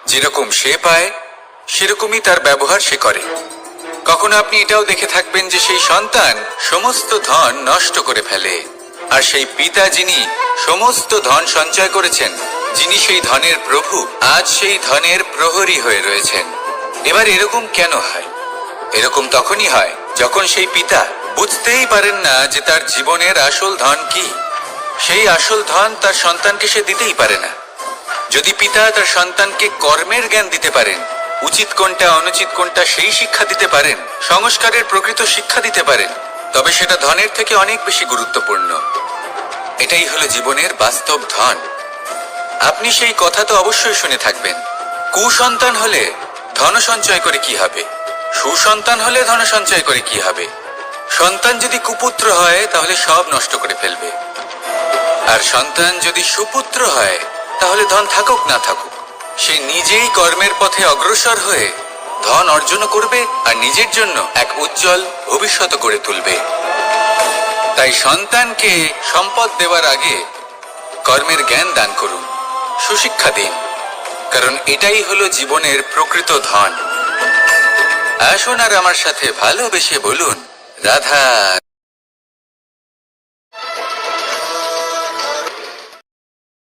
যেরকম সে পায় সেরকমই তার ব্যবহার সে করে। কখনো আপনি এটাও দেখে থাকবেন যে সেই সন্তান সমস্ত ধন নষ্ট করে ফেলে, আর সেই পিতা যিনি সমস্ত ধন সঞ্চয় করেছেন, যিনি সেই ধনের প্রভু, আজ সেই ধনের প্রহরী হয়ে রয়েছেন। এবার এরকম কেন হয়? এরকম তখনই হয় যখন সেই পিতা বুঝতেই পারেন না যে তার জীবনের আসল ধন কি। সেই আসল ধন তার সন্তানকে সে দিতেই পারে না। যদি পিতা তার সন্তানকে কর্মের জ্ঞান দিতে পারেন, উচিত কোনটা অনুচিত কোনটা সেই শিক্ষা দিতে পারেন, সংস্কারের প্রকৃত শিক্ষা দিতে পারেন, তবে সেটা ধনের থেকে অনেক বেশি গুরুত্বপূর্ণ। এটাই হলো জীবনের বাস্তব ধন। আপনি সেই কথা তো অবশ্যই শুনে থাকবেন, কুসন্তান হলে ধন সঞ্চয় করে কি হবে, সুসন্তান হলে ধন সঞ্চয় করে কি হবে। সন্তান যদি কুপুত্র হয় তাহলে সব নষ্ট করে ফেলবে, আর সন্তান যদি সুপুত্র হয় তাহলে ধন থাকুক না থাকুক সে নিজেই কর্মের পথে অগ্রসর হয়ে ধন অর্জন করবে আর নিজের জন্য এক উজ্জ্বল ভবিষ্যৎ গড়ে তুলবে। তাই সন্তানকে সম্পদ দেওয়ার আগে কর্মের জ্ঞান দান করুন, সুশিক্ষা দিন, কারণ এটাই হলো জীবনের প্রকৃত ধন। আসুন আর আমার সাথে ভালোবেসে বলুন, রাধা